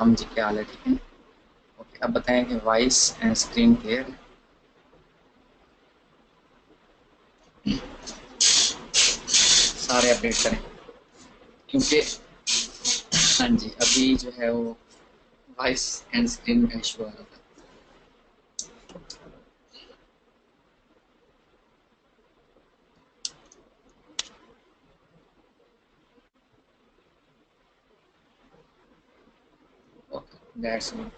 हम जी क्या हाल है, ठीक है। ओके, अब बताएं कि वॉइस एंड स्क्रीन क्लियर सारे अपडेट करें, क्योंकि हाँ जी अभी जो है वो वॉइस एंड स्क्रीन का इशू आ रहा था। Okay that's good.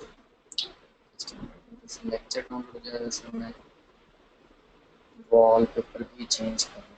Lecture note वगैरह जैसे मैं वॉल पेपर भी चेंज कर रहा हूँ।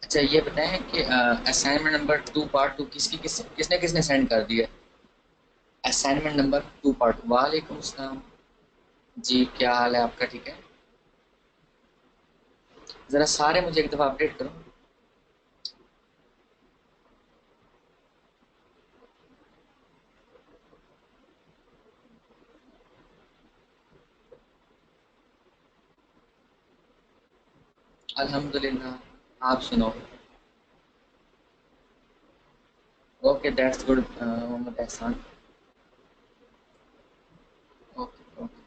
अच्छा ये बताएं कि असाइनमेंट नंबर 2 पार्ट 2 किसने किसने सेंड कर दिया। Assignment number 2 part. वालेकुम सलाम जी, क्या हाल है आपका, ठीक है। ज़रा सारे मुझे एक दफ़ा अपडेट करो। अल्हम्दुलिल्लाह, आप सुनो। ओके दैट्स गुड मोहम्मद एहसान। Okay okay.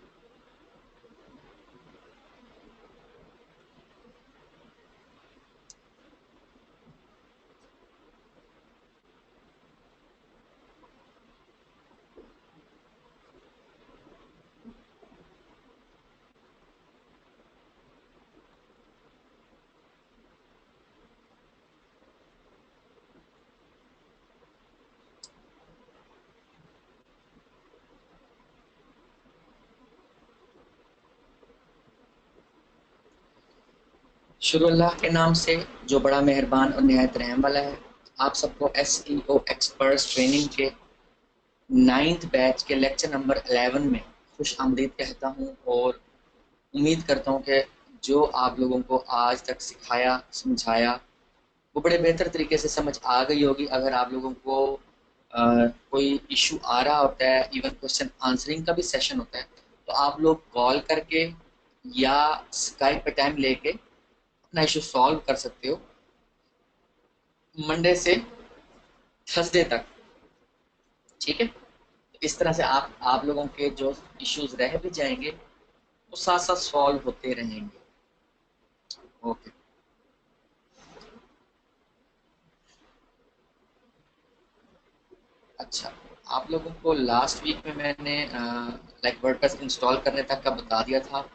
शुरू अल्लाह के नाम से जो बड़ा मेहरबान और निहायत रहम वाला है। आप सबको SEO एक्सपर्ट्स ट्रेनिंग के 9th बैच के लेक्चर नंबर 11 में खुश आमदीद कहता हूँ, और उम्मीद करता हूँ कि जो आप लोगों को आज तक सिखाया समझाया वो बड़े बेहतर तरीके से समझ आ गई होगी। अगर आप लोगों को कोई इशू आ रहा होता है, इवन क्वेश्चन आंसरिंग का भी सेशन होता है, तो आप लोग कॉल करके या स्काइप पे टाइम लेके अपना इशू सॉल्व कर सकते हो, मंडे से थर्सडे तक, ठीक है। इस तरह से आप लोगों के जो इश्यूज रह भी जाएंगे वो साथ साथ सॉल्व होते रहेंगे। ओके। अच्छा, आप लोगों को लास्ट वीक में मैंने लाइक वर्डप्रेस इंस्टॉल करने तक का बता दिया था,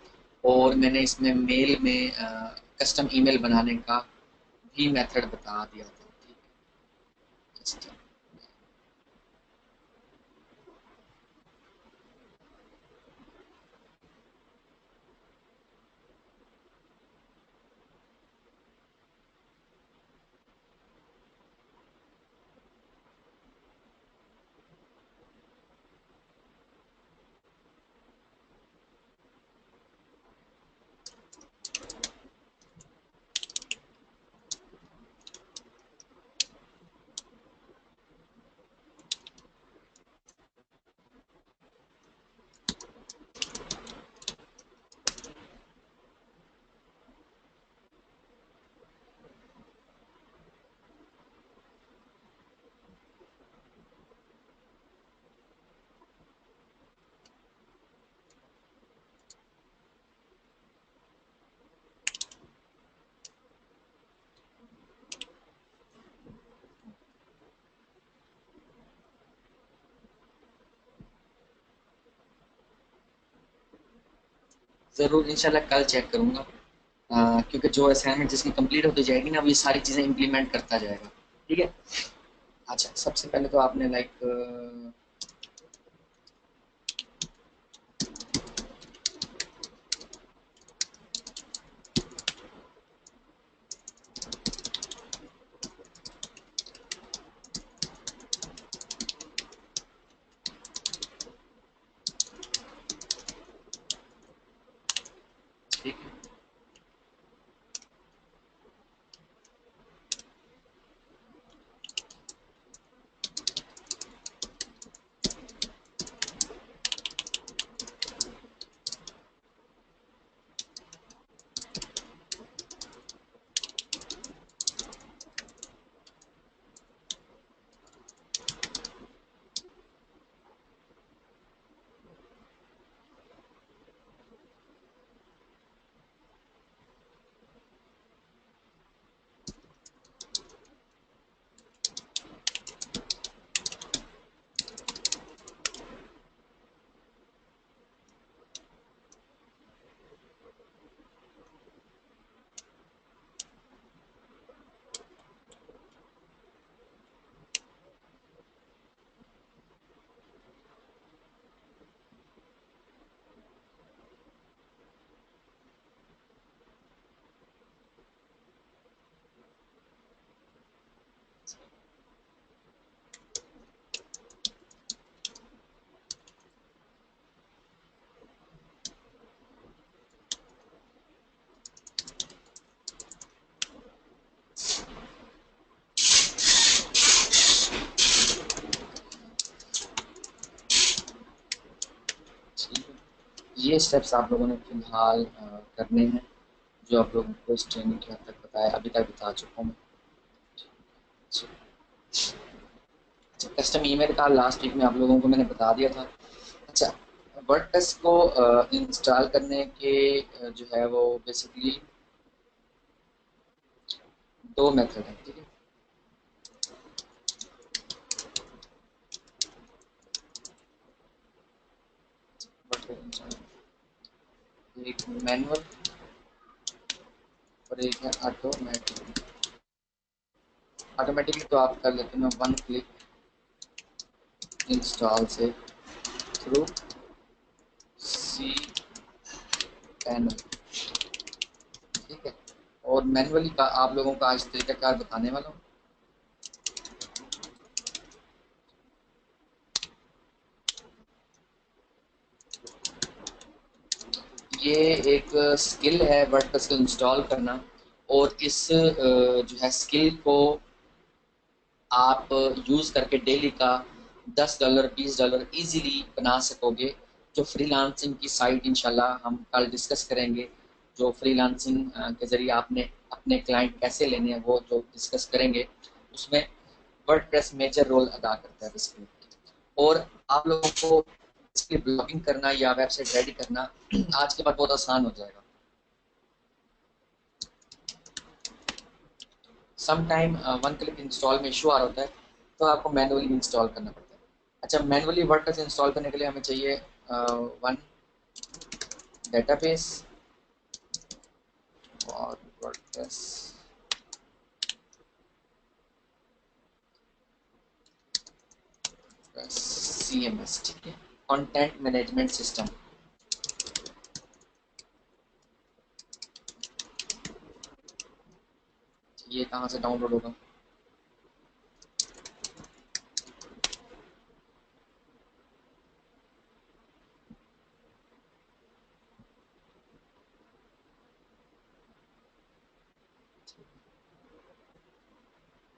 और मैंने इसमें मेल में कस्टम ईमेल बनाने का भी मेथड बता दिया था, ठीक है। अच्छा, ज़रूर इंशाल्लाह कल चेक करूँगा, क्योंकि जो असाइनमेंट जिसकी कंप्लीट होती जाएगी ना, वो ये सारी चीज़ें इम्प्लीमेंट करता जाएगा। ठीक है। अच्छा, सबसे पहले तो आपने लाइक ठीक है। ठीक है। ये स्टेप्स आप लोगों ने फ़िलहाल करने हैं, जो आप लोगों को इस ट्रेनिंग के हद तक बताया, अभी तक बता चुका हूँ। अच्छा, कस्टम ईमेल का लास्ट वीक में आप लोगों को मैंने बता दिया था। अच्छा, वर्डप्रेस को इंस्टॉल करने के जो है वो बेसिकली 2 मेथड हैं, ठीक है? वर्डप्रेस इंस्टॉल, एक मैनुअल और एक है ऑटोमेटिक। ऑटोमेटिकली तो आप कर लेते हैं 1 क्लिक इंस्टॉल से थ्रू सी पैनल, ठीक है? और मैनुअली का आप लोगों का आज तरीकाकार बताने वाला हूँ। ये एक स्किल है वर्डप्रेस को इंस्टॉल करना, और इस जो है स्किल को आप यूज़ करके डेली का $10 $20 इजीली बना सकोगे। जो फ्रीलांसिंग की साइट इंशाल्लाह हम कल डिस्कस करेंगे, जो फ्रीलांसिंग के ज़रिए आपने अपने क्लाइंट कैसे लेने हैं वो जो डिस्कस करेंगे, उसमें वर्डप्रेस मेजर रोल अदा करता है बेसिकली। और आप लोगों को इसकी ब्लॉगिंग करना या वेबसाइट रेडी करना आज के बाद बहुत आसान हो जाएगा। सम टाइम 1 क्लिक इंस्टॉल में इशू आ रहा होता है, तो आपको मैनुअली इंस्टॉल करना पड़ता है। अच्छा, मैनुअली वर्डप्रेस इंस्टॉल करने के लिए हमें चाहिए 1 डेटाबेस और वर्डप्रेस, CMS, ठीक है? Content management system. ये कहाँ से डाउनलोड होगा?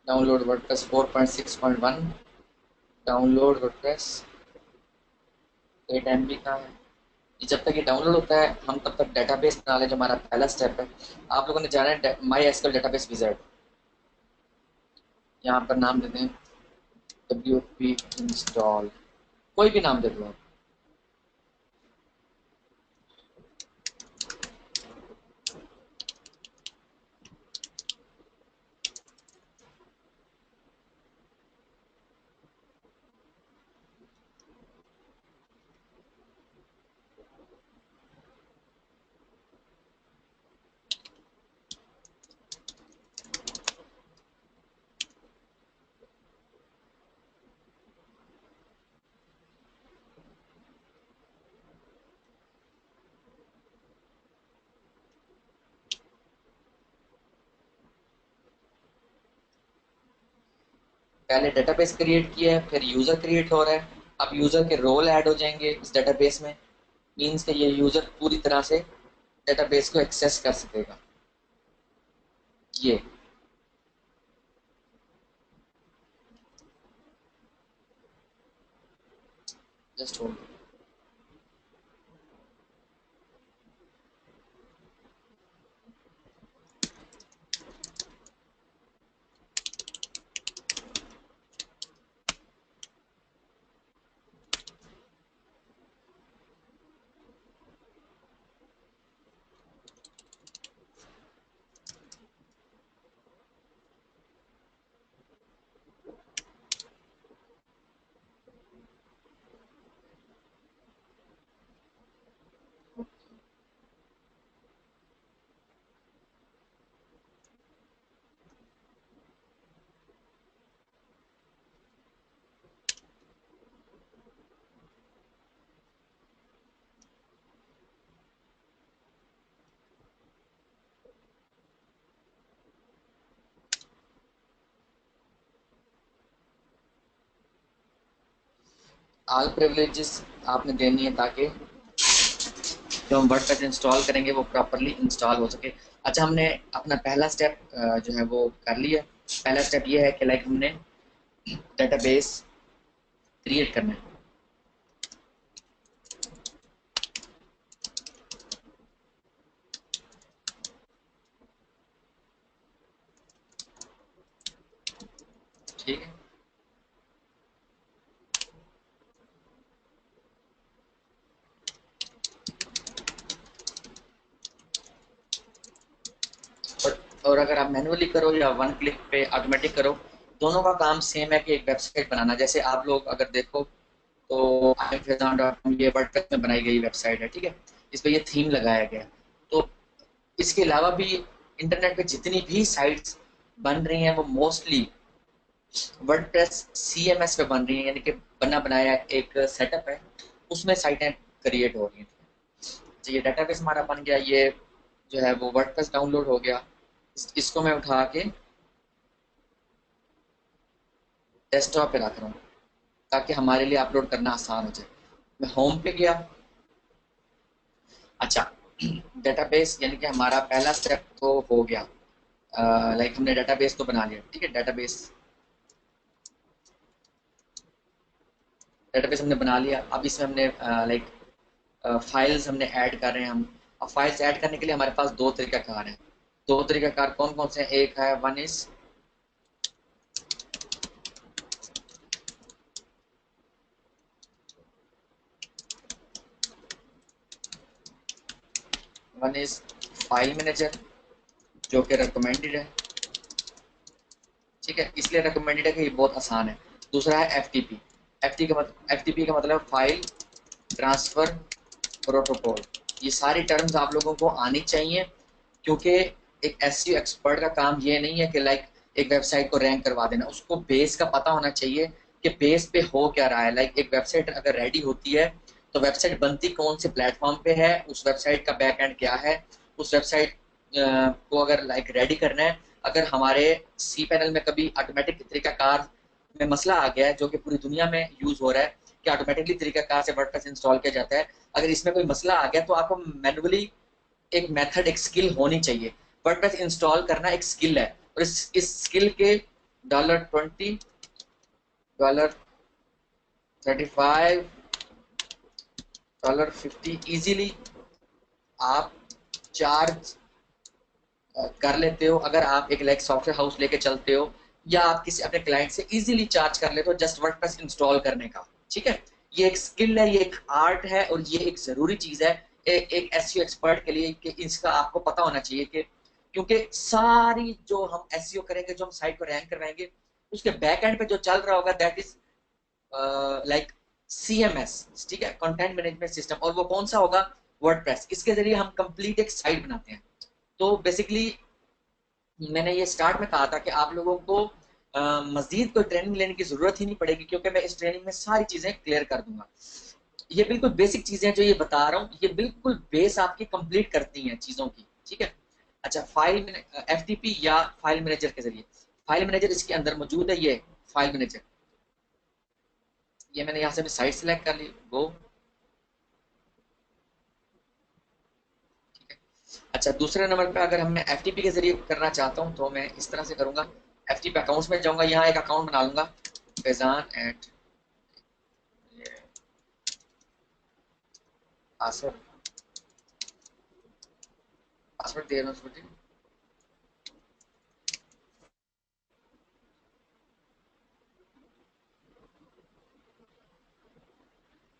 Download WordPress 4.6.1, download WordPress 8 MB का है। जब तक ये डाउनलोड होता है हम तब तक डेटाबेस बना लें, जो हमारा पहला स्टेप है। आप लोगों ने जाना है माई एसक्यूएल डेटाबेस विजार्ड, यहाँ पर नाम दे दें WP इंस्टॉल, कोई भी नाम दे दो आप। पहले डेटाबेस क्रिएट किया है, फिर यूज़र क्रिएट हो रहा है, अब यूज़र के रोल ऐड हो जाएंगे इस डेटाबेस में। मीन्स कि ये यूज़र पूरी तरह से डेटाबेस को एक्सेस कर सकेगा। ये जस्ट होल्ड। ऑल प्रिविलेजेस आपने देनी है ताकि जो हम वर्डप्रेस इंस्टॉल करेंगे वो प्रॉपरली इंस्टॉल हो सके। अच्छा, हमने अपना पहला स्टेप जो है वो कर लिया। पहला स्टेप ये है कि लाइक हमने डेटाबेस क्रिएट करना है। ठीक है, और अगर आप मैनुअली करो या वन क्लिक पे ऑटोमेटिक करो, दोनों का काम सेम है कि एक वेबसाइट बनाना। जैसे आप लोग अगर देखो तो imfezan.com ये वर्डप्रेस में बनाई गई वेबसाइट है, ठीक है, इस पे ये थीम लगाया गया। तो इसके अलावा भी इंटरनेट पे जितनी भी साइट्स बन रही हैं वो मोस्टली वर्डप्रेस सीएमएस पे बन रही है, यानी कि बना बनाया एक सेटअप है, उसमें साइटें क्रिएट हो रही हैं। तो ये डाटाबेस हमारा बन गया, ये जो है वो वर्डप्रेस डाउनलोड हो गया। इसको मैं उठा के डेस्कटॉप पे रख रहा हूँ ताकि हमारे लिए अपलोड करना आसान हो जाए। मैं होम पे गया। अच्छा, डेटाबेस यानी कि हमारा पहला स्टेप तो हो गया। लाइक हमने डेटाबेस तो बना लिया, ठीक है, डेटाबेस डेटाबेस हमने बना लिया। अब इसमें हमने लाइक फाइल्स हमने ऐड कर रहे हैं हम। अब फाइल्स ऐड करने के लिए हमारे पास दो तरीकाकार हैं। दो तरीकाकार कौन कौन से हैं? एक है वन इज फाइल मैनेजर, जो कि रिकमेंडेड है। ठीक है, इसलिए रिकमेंडेड है कि ये बहुत आसान है। दूसरा है एफटीपी। एफटीपी का मतलब फाइल ट्रांसफर प्रोटोकॉल। ये सारी टर्म्स आप लोगों को आनी चाहिए, क्योंकि एक एसईओ एक्सपर्ट का काम ये नहीं है कि लाइक एक वेबसाइट को रैंक करवा देना। उसको बेस का पता होना चाहिए कि बेस पे हो क्या रहा है। लाइक एक वेबसाइट अगर रेडी होती है तो वेबसाइट बनती कौन से प्लेटफॉर्म पे है, उस वेबसाइट का बैक एंड क्या है, उस वेबसाइट को अगर लाइक रेडी करना है। अगर हमारे सी पैनल में कभी ऑटोमेटिक तरीकाकार में मसला आ गया है, जो कि पूरी दुनिया में यूज हो रहा है कि ऑटोमेटिकली तरीकाकार से वर्डप्रेस इंस्टॉल किया जाता है, अगर इसमें कोई मसला आ गया तो आपको मैनुअली एक मेथड, एक स्किल होनी चाहिए। वर्डप्रेस इंस्टॉल करना एक स्किल है, और इस स्किल के $20, $35, $50 इजीली आप चार्ज कर लेते हो। अगर आप एक लाइक सॉफ्टवेयर हाउस लेके चलते हो या आप किसी अपने क्लाइंट से इजीली चार्ज कर लेते हो जस्ट वर्डप्रेस इंस्टॉल करने का। ठीक है, ये एक स्किल है, ये एक आर्ट है, और ये एक जरूरी चीज है एक एसईओ एक्सपर्ट के लिए कि इसका आपको पता होना चाहिए कि क्योंकि सारी जो हम एसईओ करेंगे, जो हम साइट को रैंक करवाएंगे, उसके बैक एंड पे जो चल रहा होगा दैट इज लाइक सीएमएस, ठीक है, कंटेंट मैनेजमेंट सिस्टम। और वो कौन सा होगा? वर्डप्रेस। इसके जरिए हम कंप्लीट एक साइट बनाते हैं। तो बेसिकली मैंने ये स्टार्ट में कहा था कि आप लोगों को मजीद कोई ट्रेनिंग लेने की जरूरत ही नहीं पड़ेगी, क्योंकि मैं इस ट्रेनिंग में सारी चीजें क्लियर कर दूंगा। ये बिल्कुल बेसिक चीजें जो ये बता रहा हूँ, ये बिल्कुल बेस आपकी कंप्लीट करती हैं चीजों की। ठीक है। अच्छा, फाइल एफटीपी या फाइल मैनेजर के जरिए, फाइल मैनेजर इसके अंदर मौजूद है। ये फाइल मैनेजर, ये मैंने यहाँ से भी साइट सेलेक्ट कर ली, गो। ठीक है। अच्छा, दूसरे नंबर पे अगर हम मैं एफटीपी के जरिए करना चाहता हूँ तो मैं इस तरह से करूंगा। एफटीपी अकाउंट्स में जाऊंगा, यहाँ एक अकाउंट बना लूंगा, फैजान एट पासवर्ड, पासवर्ड दे रहा हूँ,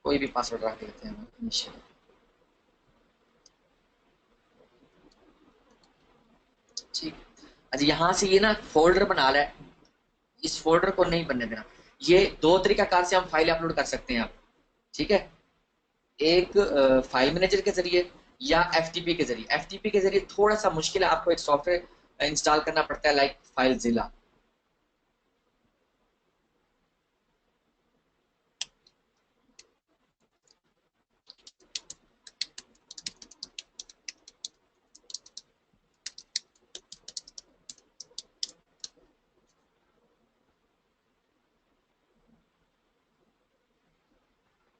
कोई भी पासवर्ड रख लेते हैं इनिशियल। ठीक। अच्छा, यहाँ से ये ना फोल्डर बना रहा है, इस फोल्डर को नहीं बनने देना। ये दो तरीका कार से हम फाइल अपलोड कर सकते हैं आप। ठीक है, एक फाइल मैनेजर के जरिए या एफटीपी के जरिए। एफटीपी के जरिए थोड़ा सा मुश्किल है, आपको एक सॉफ्टवेयर इंस्टॉल करना पड़ता है, लाइक फाइलजिला।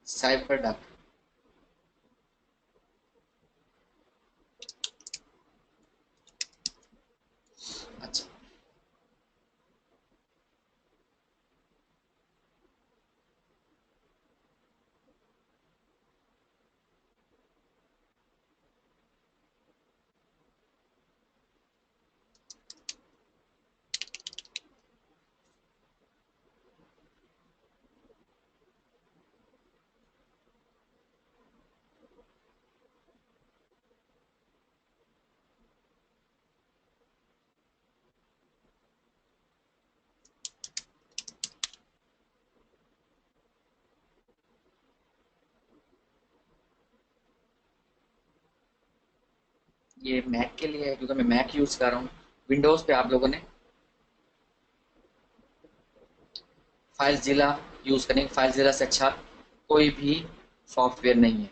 Cipher duck. अच्छा, ये मैक के लिए है क्योंकि मैं मैक यूज कर रहा हूँ। विंडोज पे आप लोगों ने फाइलजिला यूज करेंगे। फाइलजिला से अच्छा कोई भी सॉफ्टवेयर नहीं है।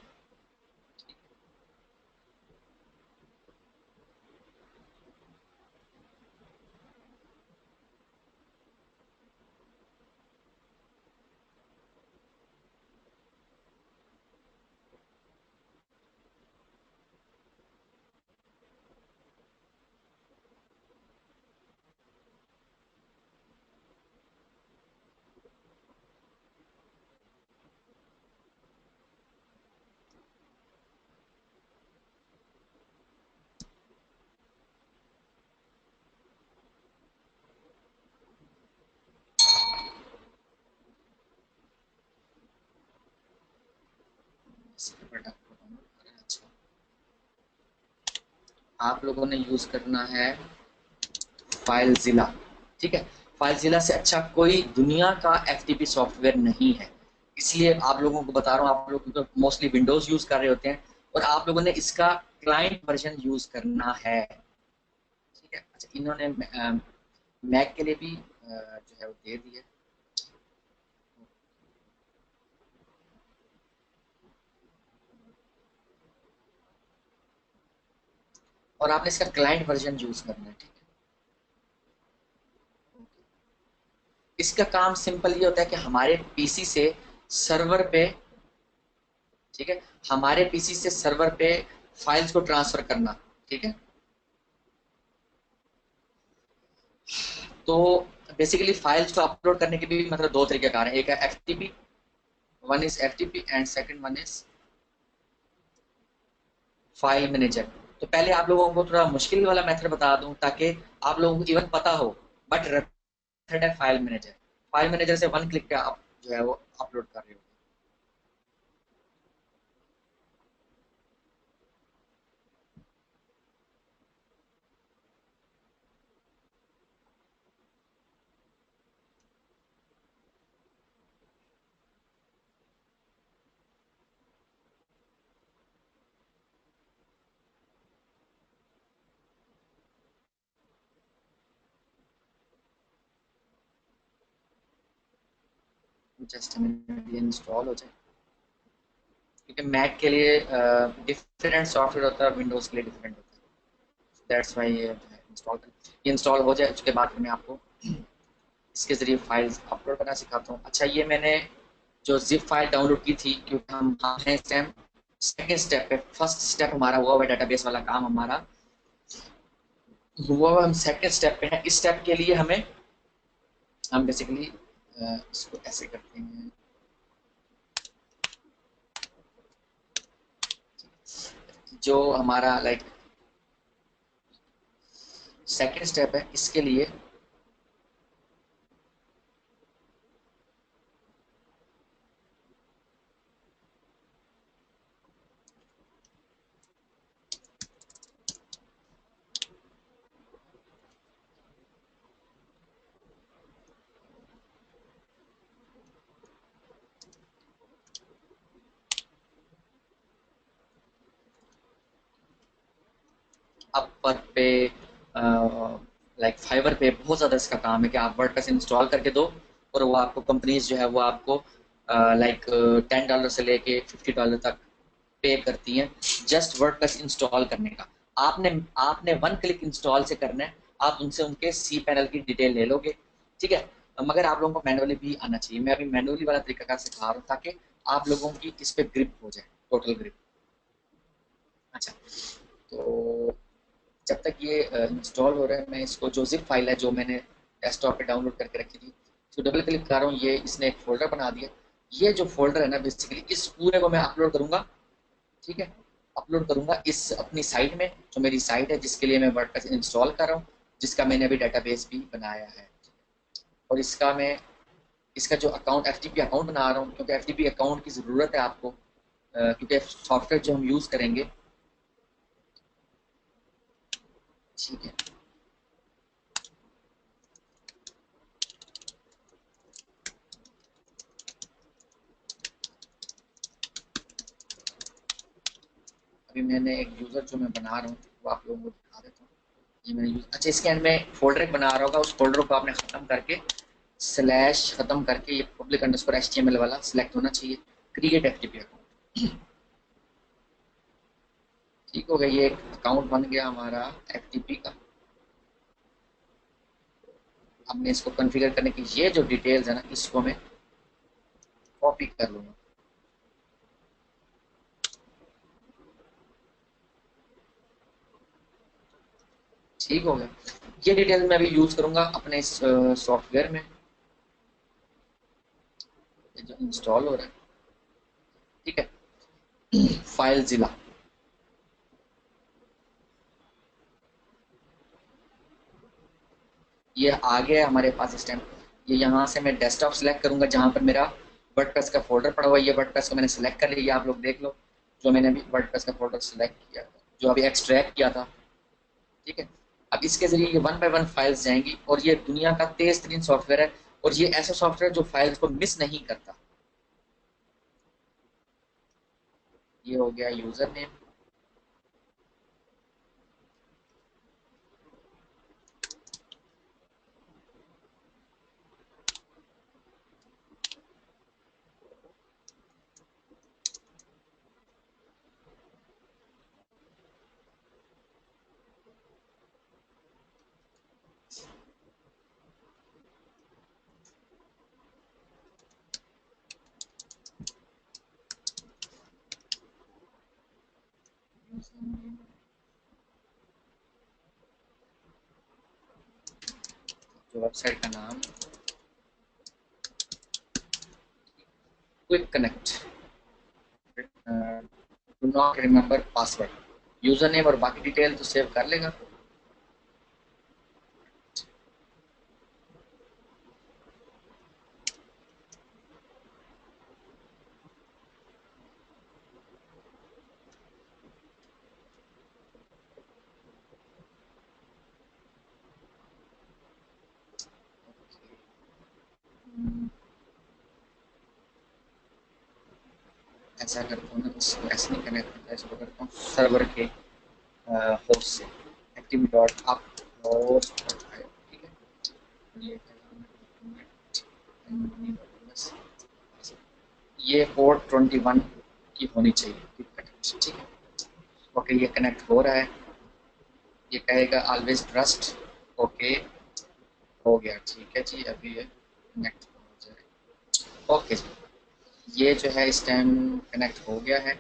अच्छा, आप लोगों ने यूज करना है फाइलजिला। ठीक है, फाइलजिला से अच्छा कोई दुनिया का एफटीपी सॉफ्टवेयर नहीं है। इसलिए आप लोगों को बता रहा हूँ, आप लोग तो मोस्टली विंडोज यूज कर रहे होते हैं और आप लोगों ने इसका क्लाइंट वर्जन यूज करना है। ठीक है। अच्छा, इन्होंने मैक के लिए भी जो है वो दे दिया, और आपने इसका क्लाइंट वर्जन यूज करना है। ठीक है, इसका काम सिंपल ये होता है कि हमारे पीसी से सर्वर पे, ठीक है, हमारे पीसी से सर्वर पे फाइल्स को ट्रांसफर करना। ठीक है, तो बेसिकली फाइल्स को अपलोड करने के भी मतलब दो तरीके कार हैं। एक है FTP, one is FTP and second one is file manager. तो पहले आप लोगों को थोड़ा मुश्किल वाला मेथड बता दूं ताकि आप लोगों को इवन पता हो, बट मेथड है फाइल मैनेजर। फाइल मैनेजर से वन क्लिक पे आप जो है वो अपलोड कर रहे हो। जस्ट मिनट, ये इंस्टॉल हो जाए, क्योंकि मैक के लिए डिफरेंट सॉफ्टवेयर होता है, विंडोज के लिए डिफरेंट होता है। दैट्स वाई ये इंस्टॉल, ये इंस्टॉल हो जाए उसके बाद मैं आपको इसके ज़रिए फाइल्स अपलोड करना सिखाता हूँ। अच्छा, ये मैंने जो ज़िप फाइल डाउनलोड की थी, क्योंकि हम हैं इस टाइम सेकेंड स्टेप पे, फर्स्ट स्टेप हमारा हुआ हुआ डेटाबेस वाला काम हमारा हुआ हुआ, हम सेकेंड स्टेप पे हैं। इस स्टेप के लिए हम बेसिकली इसको ऐसे करते हैं, जो हमारा लाइक सेकेंड स्टेप है, इसके लिए अपवर पे, लाइक फाइवर पे बहुत ज़्यादा इसका काम है कि आप वर्डप्रेस इंस्टॉल करके दो और वो आपको कंपनीज जो है वो आपको लाइक $10 से लेके $50 तक पे करती हैं जस्ट वर्डप्रेस इंस्टॉल करने का। आपने आपने वन क्लिक इंस्टॉल से करना है, आप उनसे उनके सी पैनल की डिटेल ले लोगे, ठीक है। मगर आप लोगों को मैनुअली भी आना चाहिए। मैं अभी मैनुअली वाला तरीका का सिखा रहा हूँ ताकि आप लोगों की इस पे ग्रिप हो जाए, टोटल ग्रिप। अच्छा, तो जब तक ये इंस्टॉल हो रहा है, मैं इसको जो जिप फाइल है जो मैंने डेस्कटॉप पे डाउनलोड करके रखी थी, तो डबल क्लिक कर रहा हूँ, ये इसने एक फोल्डर बना दिया। ये जो फोल्डर है ना, बेसिकली इस पूरे को मैं अपलोड करूंगा, ठीक है। अपलोड करूंगा इस अपनी साइट में, जो मेरी साइट है जिसके लिए मैं वर्डप्रेस इंस्टॉल कर रहा हूँ, जिसका मैंने अभी डेटाबेस भी बनाया है। और इसका जो अकाउंट एफटीपी अकाउंट बना रहा हूँ, क्योंकि एफटीपी अकाउंट की ज़रूरत है आपको, क्योंकि सॉफ्टवेयर जो हम यूज़ करेंगे, ठीक है। अभी मैंने एक यूज़र जो मैं बना रहा हूँ वो आप लोगों को दिखा देता हूँ। ये मैंने यूज, अच्छा, इसके एंड में फोल्डर एक बना रहा होगा, उस फोल्डर को आपने ख़त्म करके स्लैश ख़त्म करके ये पब्लिक अंडरस्कोर एचटीएमएल वाला सिलेक्ट होना चाहिए, क्रिएट एफटीपी अकाउंट। ठीक हो गया, ये एक अकाउंट बन गया हमारा एफटीपी का। अब मैं इसको कॉन्फ़िगर करने की ये जो डिटेल्स है ना, इसको मैं कॉपी कर लूँगा। ठीक हो गया, ये डिटेल्स मैं अभी यूज़ करूँगा अपने इस सॉफ्टवेयर में, ये जो इंस्टॉल हो रहा है, ठीक है। फाइल जिला, ये आ गया हमारे पास इस टाइम। ये यहाँ से मैं डेस्कटॉप सेलेक्ट करूंगा जहाँ पर मेरा वर्डप्रेस का फोल्डर पड़ा हुआ है। ये वर्डप्रेस को मैंने सेलेक्ट कर लिया, आप लोग देख लो, जो मैंने अभी वर्डप्रेस का फोल्डर सेलेक्ट किया था, जो अभी एक्सट्रैक्ट किया था, ठीक है। अब इसके जरिए ये वन बाय वन फाइल्स जाएंगी, और ये दुनिया का तेज तरीन सॉफ्टवेयर है, और ये ऐसा सॉफ्टवेयर जो फाइल्स को मिस नहीं करता। ये हो गया यूजर नेम, जो वेबसाइट का नाम, quick connect, do not remember password, user name और बाकी डिटेल तो सेव कर लेगा। ऐसा करता हूँ ना, इसको ऐसे नहीं कनेक्ट करता, इसको करता हूँ सर्वर के होस्ट से, एक्टिव डॉट अप होस्ट, ठीक है। ये पोर्ट 21 की होनी चाहिए, ठीक है। ओके, ये कनेक्ट हो रहा है, ये कहेगा ऑलवेज ट्रस्ट, ओके। हो गया, ठीक है जी, अभी ये कनेक्ट हो जाए। ओके जी, ये जो है इस टाइम कनेक्ट हो गया है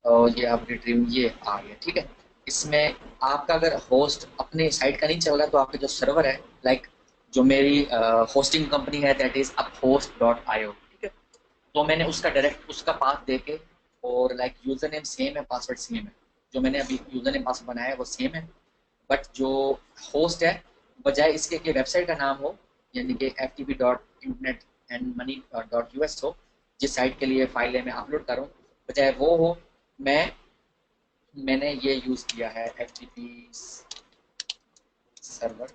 और ये आप रिट्रीव ये आ गया, ठीक है। इसमें आपका अगर होस्ट अपने साइट का नहीं चल रहा तो आपके जो सर्वर है, लाइक जो मेरी होस्टिंग कंपनी है दैट इज uphost.io, ठीक है। तो मैंने उसका डायरेक्ट उसका पाथ दे के और लाइक यूजर नेम सेम है, पासवर्ड सेम है, जो मैंने अभी यूजर नेम पासवर्ड बनाया है वो सेम है, बट जो होस्ट है बजाय इसके कि वेबसाइट का नाम हो यानी कि ftp.internet-and-money.us हो, जिस साइट के लिए फाइल है मैं अपलोड करूँ, बजाय वो हो, मैंने ये यूज़ किया है एफटीपी सर्वर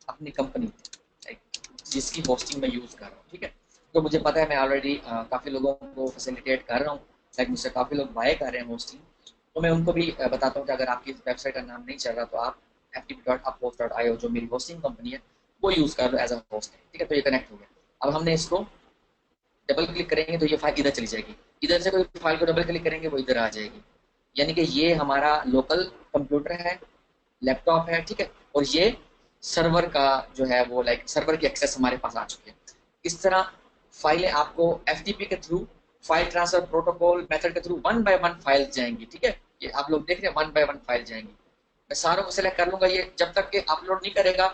अपनी कंपनी, लाइक जिसकी होस्टिंग मैं यूज़ कर रहा हूँ, ठीक है। तो मुझे पता है मैं ऑलरेडी काफ़ी लोगों को फैसिलिटेट कर रहा हूँ, लाइक मुझसे काफ़ी लोग बाय कर रहे हैं होस्टिंग, तो मैं उनको भी बताता हूँ कि अगर आपकी वेबसाइट का नाम नहीं चल रहा तो आप ftp.uphost.io जो मेरी होस्टिंग कंपनी है वो यूज़ कर लो एज अ होस्ट, ठीक है। तो ये कनेक्ट हो गया। अब हमने इसको डबल क्लिक करेंगे तो ये फाइल इधर चली जाएगी, इधर से कोई फाइल को डबल क्लिक करेंगे वो इधर आ जाएगी, यानी कि ये हमारा लोकल कंप्यूटर है, लैपटॉप है, ठीक है। और ये सर्वर का जो है वो लाइक सर्वर की एक्सेस हमारे पास आ चुकी है। इस तरह फाइलें आपको एफटीपी के थ्रू, फाइल ट्रांसफर प्रोटोकॉल मेथड के थ्रू वन बाय वन फाइल जाएंगी, ठीक है। ये आप लोग देख रहे हैं वन बाय वन फाइल जाएंगी। मैं सारों को सिलेक्ट कर लूंगा, ये जब तक ये अपलोड नहीं करेगा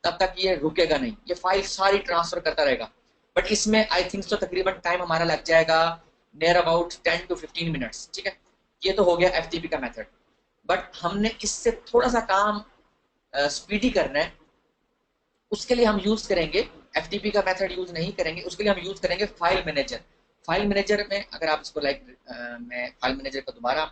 तब तक ये रुकेगा नहीं, ये फाइल सारी ट्रांसफर करता रहेगा। बट इसमें आई थिंक तो तकरीबन टाइम हमारा लग जाएगा नियर अबाउट 10 to 15 मिनट्स, ठीक है। ये तो हो गया एफटीपी का मेथड, बट हमने इससे थोड़ा सा काम स्पीडी करना है, उसके लिए हम यूज करेंगे एफटीपी का मेथड यूज नहीं करेंगे, उसके लिए हम यूज करेंगे फाइल मैनेजर। फाइल मैनेजर में अगर आप इसको लाइक मैं फाइल मैनेजर को दोबारा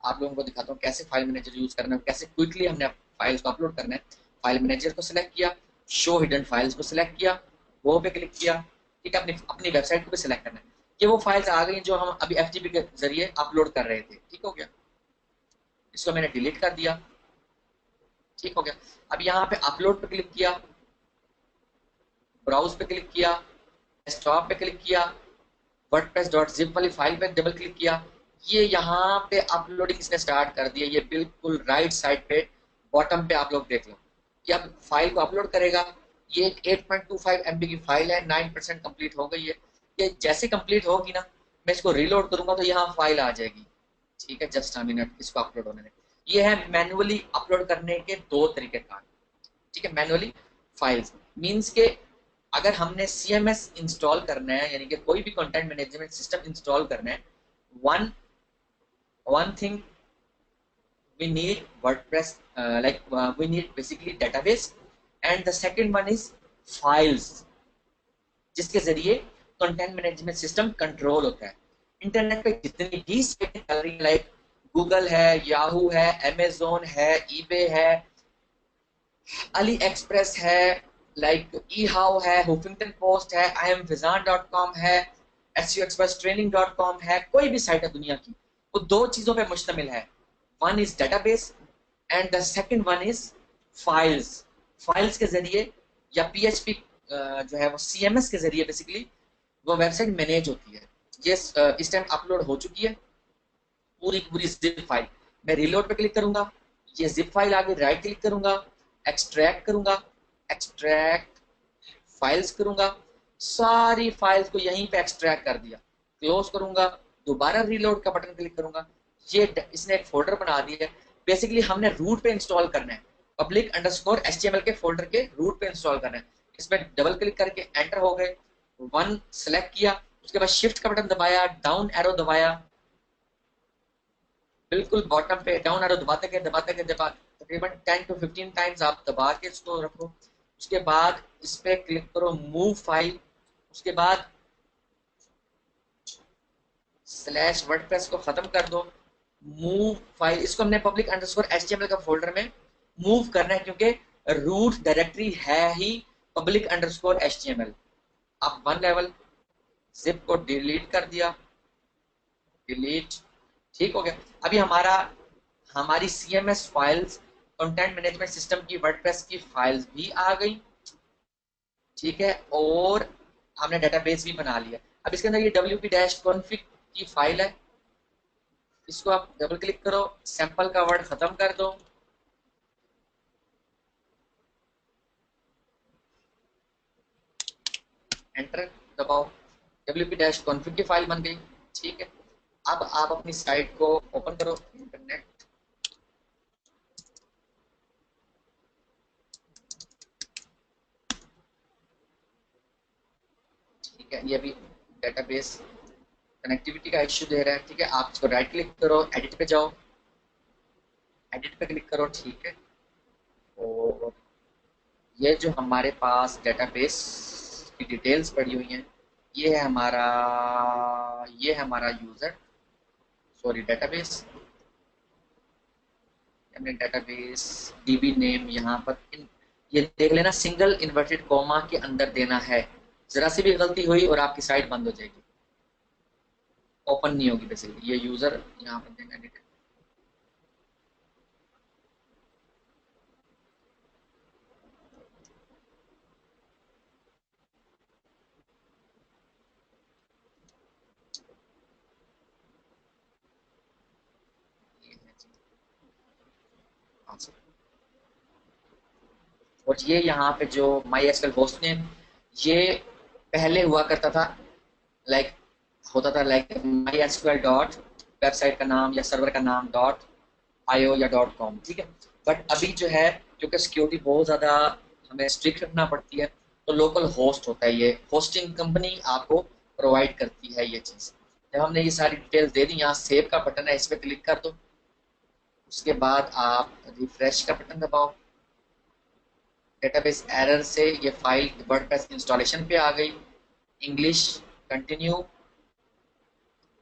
आप लोगों को दिखाता हूँ कैसे फाइल मैनेजर यूज करना है, कैसे क्विकली हमने फाइल्स को अपलोड करना है। फाइल मैनेजर को सिलेक्ट किया, शो हिडन फाइल्स को सिलेक्ट किया, वो पे क्लिक किया, ठीक है। अपनी अपनी वेबसाइट को भी सिलेक्ट करना है। ये वो फाइल्स आ गई जो हम अभी एफटीपी के जरिए अपलोड कर रहे थे, ठीक हो गया। इसको मैंने डिलीट कर दिया, ठीक हो गया। अब यहाँ पे अपलोड पे क्लिक किया, ब्राउज पे क्लिक किया, डेस्कटॉप पे क्लिक किया, वर्डप्रेस.zip वाली फाइल पे डबल क्लिक किया, ये यहाँ पे अपलोडिंग इसने स्टार्ट कर दिया। ये बिल्कुल राइट साइड पे बॉटम पे आप लोग देख लो कि अब फाइल को अपलोड करेगा। ये 8.25 MB की फाइल है, 9% कंप्लीट हो गई है। ये जैसे कंप्लीट होगी ना, मैं इसको रीलोड करूंगा तो यहाँ फाइल आ जाएगी, ठीक है। जस्ट अ मिनट, इसको अपलोड होने में। ये है मैनुअली अपलोड करने के दो तरीके कार, ठीक है। मैनुअली फाइल्स मीन्स के अगर हमने CMS इंस्टॉल करना है यानी कि कोई भी कंटेंट मैनेजमेंट सिस्टम इंस्टॉल करना है, one one thing we need WordPress, we need basically database, and the second one is files, जिसके जरिए कंटेंट मैनेजमेंट सिस्टम कंट्रोल होता है। इंटरनेट पे जितनी भी साइटें चल रही है, लाइक गूगल है, याहू है, अमेजोन है, ईबे है, अली एक्सप्रेस है, लाइक ई हाउ है, हुफिंगटन पोस्ट है, iamfizan.com है, SEO एक्सप्रेस ट्रेनिंग.com है, कोई भी साइट है दुनिया की, वो दो चीजों पे मुश्तमिल है। One is database and the second one is files. Files के जरिए या पीएचपी जो है वो CMS के जरिए बेसिकली वो वेबसाइट मैनेज होती है। ये इस टाइम अपलोड हो चुकी है पूरी की पूरी जिप फाइल। मैं रिलोड पे क्लिक करूंगा, ये जिप फाइल आगे राइट क्लिक करूंगा, एक्सट्रैक्ट करूंगा, एक्सट्रैक्ट फाइल्स करूंगा, सारी फाइल्स को यहीं पे एक्सट्रैक्ट कर दिया। क्लोज करूंगा, दोबारा रीलोड का बटन क्लिक करूंगा, ये इसने एक फोल्डर बना दिया है। बेसिकली हमने रूट पे इंस्टॉल करना है, public_html के फोल्डर के रूट पे इंस्टॉल करना है। इसमें डबल क्लिक करके एंटर हो गए, वन सेलेक्ट किया, उसके बाद शिफ्ट का बटन दबाया, डाउन एरो दबाया, बिल्कुल बॉटम पे डाउन एरो दबा तकरीबन 10 to 15 टाइम्स आप दबा के इसको रखो। उसके बाद इस पे क्लिक करो मूव फाइल, उसके बाद स्लैश वर्डप्रेस को खत्म कर दो, मूव फाइल, इसको हमने public_html का फोल्डर में मूव करना है क्योंकि रूट डायरेक्टरी है ही public_html। अब वन लेवल जिप को डिलीट कर दिया, डिलीट, ठीक हो गया। अभी हमारी CMS files, content management system की वर्डप्रेस की फाइल्स भी आ गई, ठीक है। और हमने डेटाबेस भी बना लिया। अब इसके अंदर ये wp-config की फाइल है, इसको आप डबल क्लिक करो, सैंपल का वर्ड खत्म कर दो, एंटर दबाओ, wp-config की फाइल बन गई। ठीक है, अब आप अपनी साइट को ओपन करो, इंटरनेट। ठीक है, ये अभी डेटाबेस कनेक्टिविटी का इश्यू दे रहा है। ठीक है, आप इसको राइट क्लिक करो, एडिट पे जाओ, एडिट पे क्लिक करो। ठीक है, और ये जो हमारे पास डेटाबेस की डिटेल्स पड़ी हुई हैं, ये है हमारा यूजर, सॉरी डेटाबेस। हमने डेटाबेस डीबी नेम यहाँ पर ये देख लेना, सिंगल इन्वर्टेड कॉमा के अंदर देना है। जरा सी भी गलती हुई और आपकी साइट बंद हो जाएगी, ओपन नहीं होगी। बेसिकली ये यूजर यहाँ पर देना डिटेल। और ये यहाँ पे जो माई एसक्यूएल होस्ट नेम, ये पहले हुआ करता था, लाइक होता था like my SQL dot website का नाम या सर्वर का नाम डॉट आईओ या डॉट कॉम। ठीक है, बट अभी जो है क्योंकि सिक्योरिटी बहुत ज़्यादा हमें स्ट्रिक्ट रखना पड़ती है, तो लोकल होस्ट होता है, ये होस्टिंग कंपनी आपको प्रोवाइड करती है ये चीज़। जब हमने ये सारी डिटेल्स दे दी, यहाँ सेव का बटन है, इस पर क्लिक कर दो। उसके बाद आप रिफ्रेश का बटन दबाओ। डेटाबेस एरर से ये फाइल वर्डप्रेस इंस्टॉलेशन पे आ गई। इंग्लिश कंटिन्यू,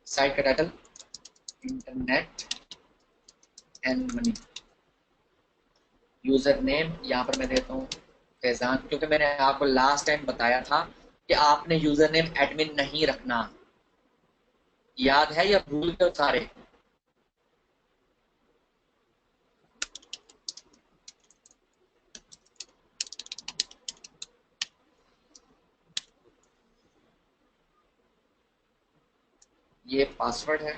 साइट का title internet and money, user name यहाँ पर मैं देता हूँ फैजान, क्योंकि मैंने आपको लास्ट टाइम बताया था कि आपने यूजर नेम एडमिन नहीं रखना। याद है या भूल गए सारे? ये पासवर्ड है।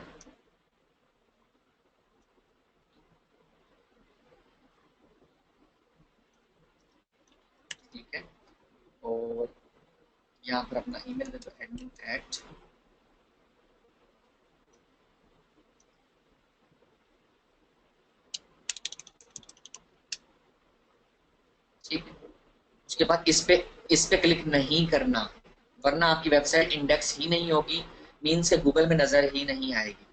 ठीक है, और यहाँ पर अपना ईमेल दे दो, एडमिन एट। ठीक है, उसके बाद इस पे क्लिक नहीं करना, वरना आपकी वेबसाइट इंडेक्स ही नहीं होगी, मीन से गूगल में नजर ही नहीं आएगी।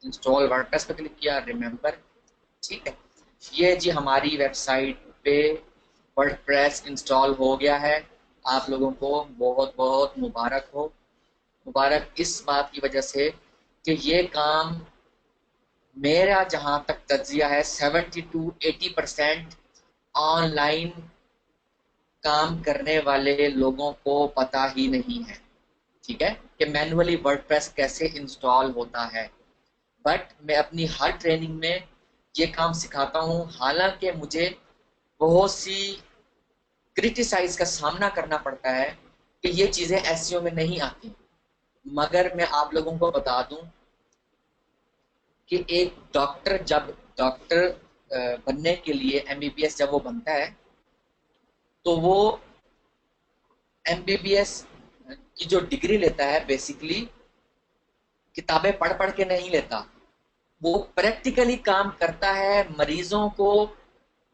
इंस्टॉल वर्डप्रेस पे क्लिक किया, रिमेंबर। ठीक है, ये जी हमारी वेबसाइट पे वर्डप्रेस इंस्टॉल हो गया है। आप लोगों को बहुत बहुत मुबारक हो। मुबारक इस बात की वजह से कि ये काम मेरा जहां तक तज्जिया है 70 to 80% ऑनलाइन काम करने वाले लोगों को पता ही नहीं है। ठीक है, कि मैनुअली वर्डप्रेस कैसे इंस्टॉल होता है। बट मैं अपनी हर ट्रेनिंग में ये काम सिखाता हूँ, हालांकि मुझे बहुत सी क्रिटिसाइज का सामना करना पड़ता है कि ये चीजें एसईओ में नहीं आती। मगर मैं आप लोगों को बता दूं कि एक डॉक्टर जब डॉक्टर बनने के लिए एमबीबीएस जब वो बनता है, तो वो एमबीबीएस की जो डिग्री लेता है, बेसिकली किताबें पढ़ पढ़ के नहीं लेता, वो प्रैक्टिकली काम करता है। मरीजों को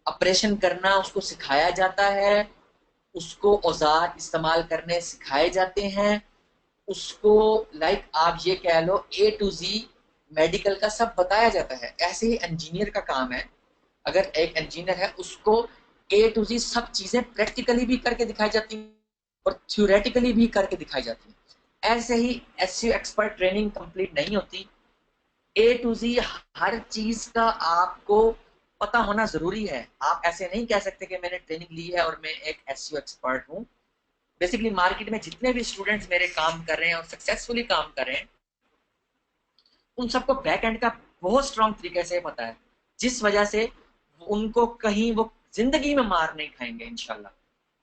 ऑपरेशन करना उसको सिखाया जाता है, उसको औजार इस्तेमाल करने सिखाए जाते हैं, उसको लाइक आप ये कह लो A to Z मेडिकल का सब बताया जाता है। ऐसे ही इंजीनियर का काम है, अगर एक इंजीनियर है उसको A to Z सब चीजें प्रैक्टिकली भी करके दिखाई जाती हैं और थ्योरेटिकली भी करके दिखाई जाती है। ऐसे ही एसईओ एक्सपर्ट ट्रेनिंग कंप्लीट नहीं होती। A to Z हर चीज का आपको पता होना जरूरी है। आप ऐसे नहीं कह सकते कि मैंने ट्रेनिंग ली है और मैं एक एसईओ एक्सपर्ट हूँ। बेसिकली मार्केट में जितने भी स्टूडेंट्स मेरे काम कर रहे हैं और सक्सेसफुली काम कर रहे हैं, उन सबको बैक एंड का बहुत स्ट्रांग तरीके से पता है, जिस वजह से उनको कहीं वो जिंदगी में मार नहीं खाएंगे इंशाल्लाह।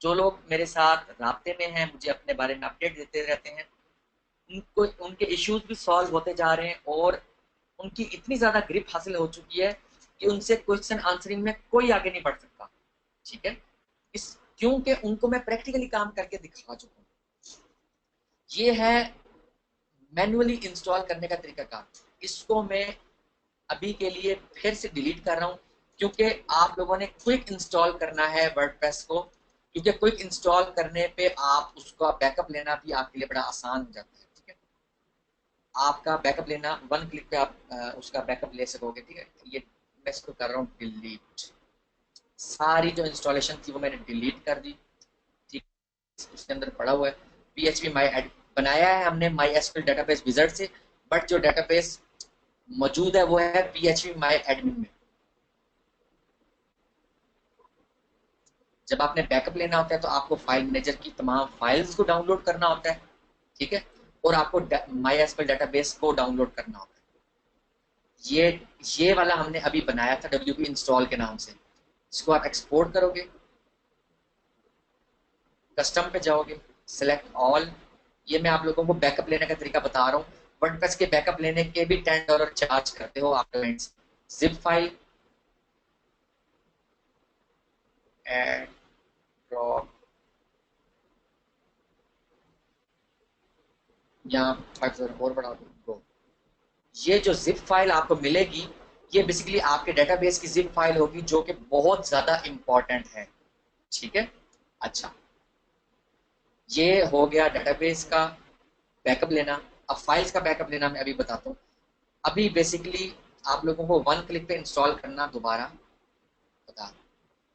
जो लोग मेरे साथ राब्ते में हैं, मुझे अपने बारे में अपडेट देते रहते हैं, उनको उनके इश्यूज भी सॉल्व होते जा रहे हैं और उनकी इतनी ज्यादा ग्रिप हासिल हो चुकी है कि उनसे क्वेश्चन आंसरिंग में कोई आगे नहीं बढ़ सकता। ठीक है, इस क्योंकि उनको मैं प्रैक्टिकली काम करके दिखा चुका हूँ। ये है मैन्युअली इंस्टॉल करने का तरीकाकार। इसको मैं अभी के लिए फिर से डिलीट कर रहा हूँ, क्योंकि आप लोगों ने क्विक इंस्टॉल करना है वर्डप्रेस को, क्योंकि क्विक इंस्टॉल करने पे आप उसका बैकअप लेना भी आपके लिए बड़ा आसान हो जाता है। ठीक है, आपका बैकअप लेना 1 क्लिक पे आप उसका बैकअप ले सकोगे। ठीक है, ये मैं इसको कर रहा हूँ डिलीट। सारी जो इंस्टॉलेशन थी वो मैंने डिलीट कर दी। ठीक, उसके अंदर पड़ा हुआ है PHP माई एड, बनाया है हमने माई एसक्यूएल डेटाबेस विजार्ड से, बट जो डेटाबेस मौजूद है वो है PHP माई एडमिन में। जब आपने बैकअप लेना होता है तो आपको फाइल मैनेजर की तमाम फाइल्स को डाउनलोड करना होता है। ठीक है, और आपको माई एसक्यूएल डेटाबेस को डाउनलोड करना होता है। ये वाला हमने अभी बनाया था WP इंस्टॉल के नाम से। इसको आप एक्सपोर्ट करोगे, कस्टम पे जाओगे, सेलेक्ट ऑल। ये मैं आप लोगों को बैकअप लेने का तरीका बता रहा हूँ। वर्डप्रेस के बैकअप लेने के भी $10 चार्ज करते हो आप clients. Zip file, add, drop, यहाँ 5,000 और बढ़ा दो। ये जो जिप फाइल आपको मिलेगी, ये बेसिकली आपके डेटाबेस की जिप फाइल होगी, जो कि बहुत ज्यादा इंपॉर्टेंट है। ठीक है, अच्छा, ये हो गया डेटाबेस का बैकअप लेना। अब फाइल्स का बैकअप लेना मैं अभी बताता हूँ। अभी बेसिकली आप लोगों को 1 क्लिक पे इंस्टॉल करना दोबारा बता,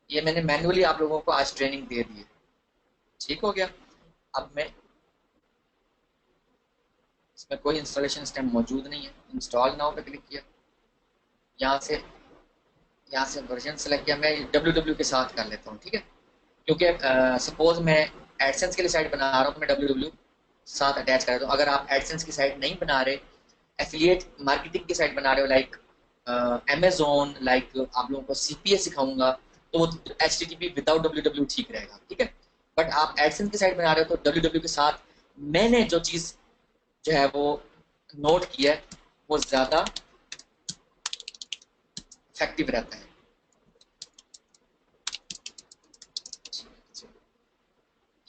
ये मैंने मैन्युअली आप लोगों को आज ट्रेनिंग दे दी है। ठीक हो गया। अब मैं इसमें कोई इंस्टॉलेशन स्टेप मौजूद नहीं है, इंस्टॉल नाउ पे क्लिक किया, यहाँ से वर्जन सेलेक्ट किया। मैं www के साथ कर लेता हूँ। ठीक है, क्योंकि सपोज मैं एडसेंस के लिए साइट बना रहा हूँ तो मैं www साथ अटैच कर देता हूँ। अगर आप एडसेंस की साइट नहीं बना रहे, एफिलिएट मार्केटिंग की साइट बना रहे हो, लाइक अमेजोन, लाइक आप लोगों को CPA सिखाऊंगा, तो वो HTTP विदाउट www ठीक रहेगा। ठीक है, बट आप एडसेंस की साइट बना रहे हो तो www के साथ मैंने जो चीज जो है वो नोट किया है, वो ज्यादा इफेक्टिव रहता है।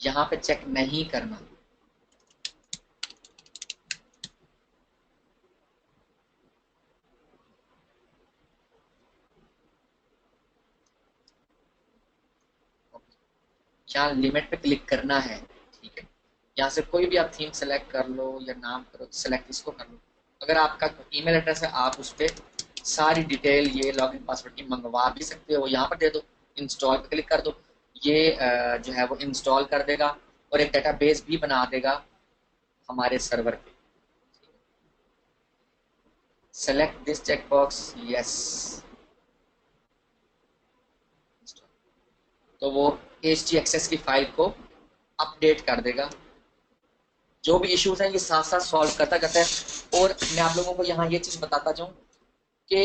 यहाँ पे चेक नहीं करना। यहाँ लिमिट पे क्लिक करना है। ठीक है, यहाँ से कोई भी आप थीम सेलेक्ट कर लो या नाम करो, सेलेक्ट इसको कर लो। अगर आपका ईमेल एड्रेस है, आप उस पर सारी डिटेल ये लॉगिन पासवर्ड की मंगवा भी सकते हो, यहाँ पर दे दो, इंस्टॉल पे क्लिक कर दो। ये जो है वो इंस्टॉल कर देगा और एक डेटाबेस भी बना देगा हमारे सर्वर पे। सेलेक्ट दिस चेकबॉक्स, यस, तो वो htaccess की फाइल को अपडेट कर देगा। जो भी इश्यूज हैं ये साथ साथ सॉल्व करता करता है। और मैं आप लोगों को यहाँ ये चीज बताता जाऊँ कि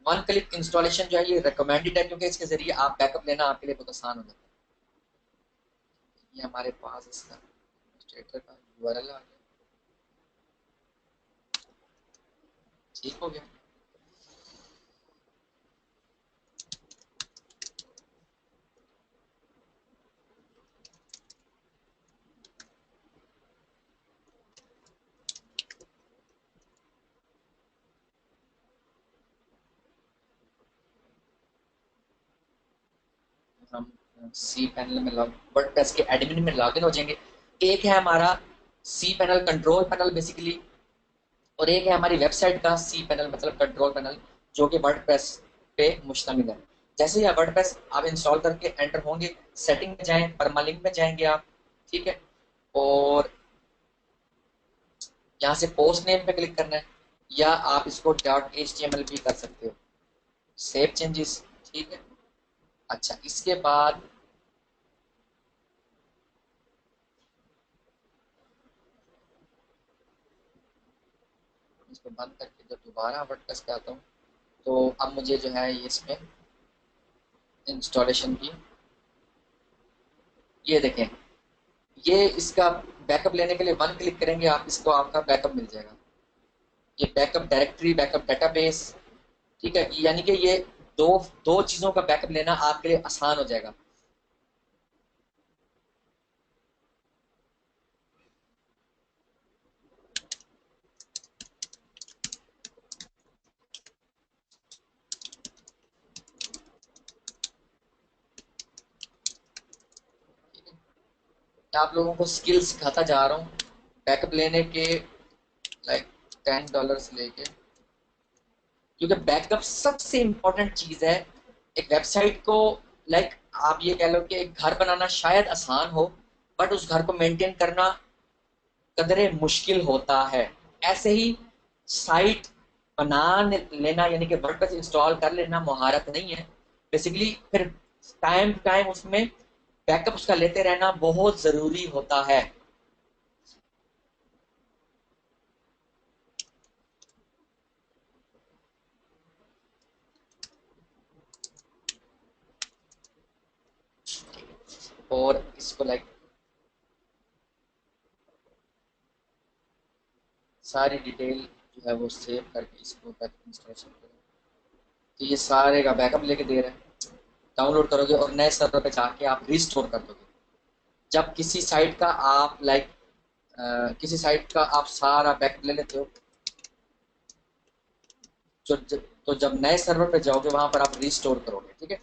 1 क्लिक इंस्टॉलेशन जो है ये रिकमेंडेड है, क्योंकि इसके जरिए आप बैकअप लेना आपके लिए बहुत आसान हो जाता है। ये हमारे पास इसका एडमिनिस्ट्रेटर का URL आ गया। ठीक हो गया। हम सी पैनल में लॉग वर्डप्रेस के एडमिन में लॉगिन हो जाएंगे। एक है हमारा C panel control panel basically, और एक है हमारी वेबसाइट का सी पैनल मतलब कंट्रोल पैनल, जो कि वर्डप्रेस पे मुश्तमिल है। जैसे ही वर्डप्रेस आप इंस्टॉल करके एंटर होंगे, सेटिंग में जाएं, परमालिंक में जाएंगे आप। ठीक है, और यहाँ से पोस्ट नेम पे क्लिक करना है, या आप इसको .html भी कर सकते हो। Save changes. ठीक है, अच्छा, इसके बाद इसको बंद करके जब दोबारा वर्डप्रेस पे आता हूँ, तो अब मुझे जो है ये इसमें इंस्टॉलेशन की, ये देखें, ये इसका बैकअप लेने के लिए 1 क्लिक करेंगे आप, इसको आपका बैकअप मिल जाएगा। ये बैकअप डायरेक्टरी, बैकअप डेटाबेस। ठीक है, यानी कि ये दो दो चीजों का बैकअप लेना आपके लिए आसान हो जाएगा। मैं आप लोगों को स्किल सिखाता जा रहा हूँ बैकअप लेने के, लाइक $10 लेके, क्योंकि बैकअप सबसे इंपॉर्टेंट चीज है एक वेबसाइट को। लाइक आप ये कह लो कि एक घर बनाना शायद आसान हो, बट उस घर को मेंटेन करना कदरे मुश्किल होता है। ऐसे ही साइट बना लेना, यानी कि वर्डप्रेस इंस्टॉल कर लेना महारत नहीं है बेसिकली। फिर टाइम टू टाइम उसमें बैकअप उसका लेते रहना बहुत जरूरी होता है। और इसको लाइक सारी डिटेल जो है वो सेव करके इसको बैकअप इंस्टॉलेशन करें। तो ये सारे का बैकअप लेके दे रहे हैं, डाउनलोड करोगे और नए सर्वर पे जाके आप रिस्टोर कर दोगे। जब किसी साइट का आप लाइक किसी साइट का आप सारा बैकअप ले लेते हो, तो जब नए सर्वर पे जाओगे वहां पर आप रिस्टोर करोगे, ठीक है।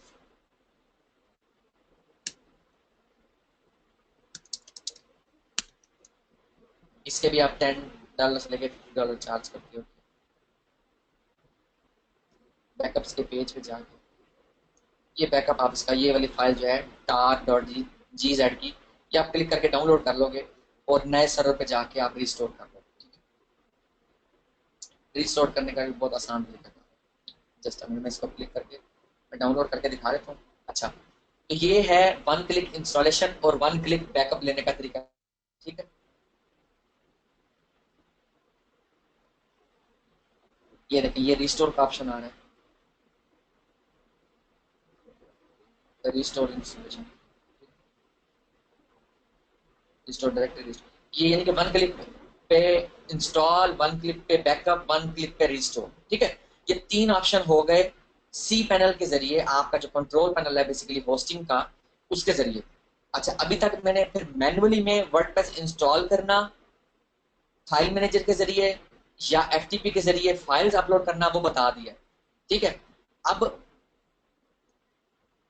इसके भी आप $10 से लेके $50 चार्ज करते हो। बैकअप्स के पेज पे जाके ये बैकअप आप इसका ये वाली फाइल जो है tar.gz की, ये आप क्लिक करके डाउनलोड कर लोगे और नए सर्वर पे जाके आप रिस्टोर कर लोगे। रिस्टोर करने का भी बहुत आसान तरीका है। जस्ट अभी मैं इसको क्लिक करके मैं डाउनलोड करके दिखा देता हूँ। अच्छा, तो ये है वन क्लिक इंस्टॉलेशन और वन क्लिक बैकअप लेने का तरीका, ठीक है। ये देखिए, ये रिस्टोर का ऑप्शन आ रहा है, restore installation, restore directory restore. ये यानी कि वन क्लिक पे इंस्टॉल, वन क्लिक पे बैकअप, वन क्लिक पे रिस्टोर, ठीक है। ये तीन ऑप्शन हो गए सी पैनल के जरिए, आपका जो कंट्रोल पैनल है बेसिकली होस्टिंग का, उसके जरिए। अच्छा, अभी तक मैंने फिर मैन्युअली में वर्डप्रेस इंस्टॉल करना, फाइल मैनेजर के जरिए या एफटीपी के जरिए फाइल्स अपलोड करना, वो बता दिया, ठीक है। अब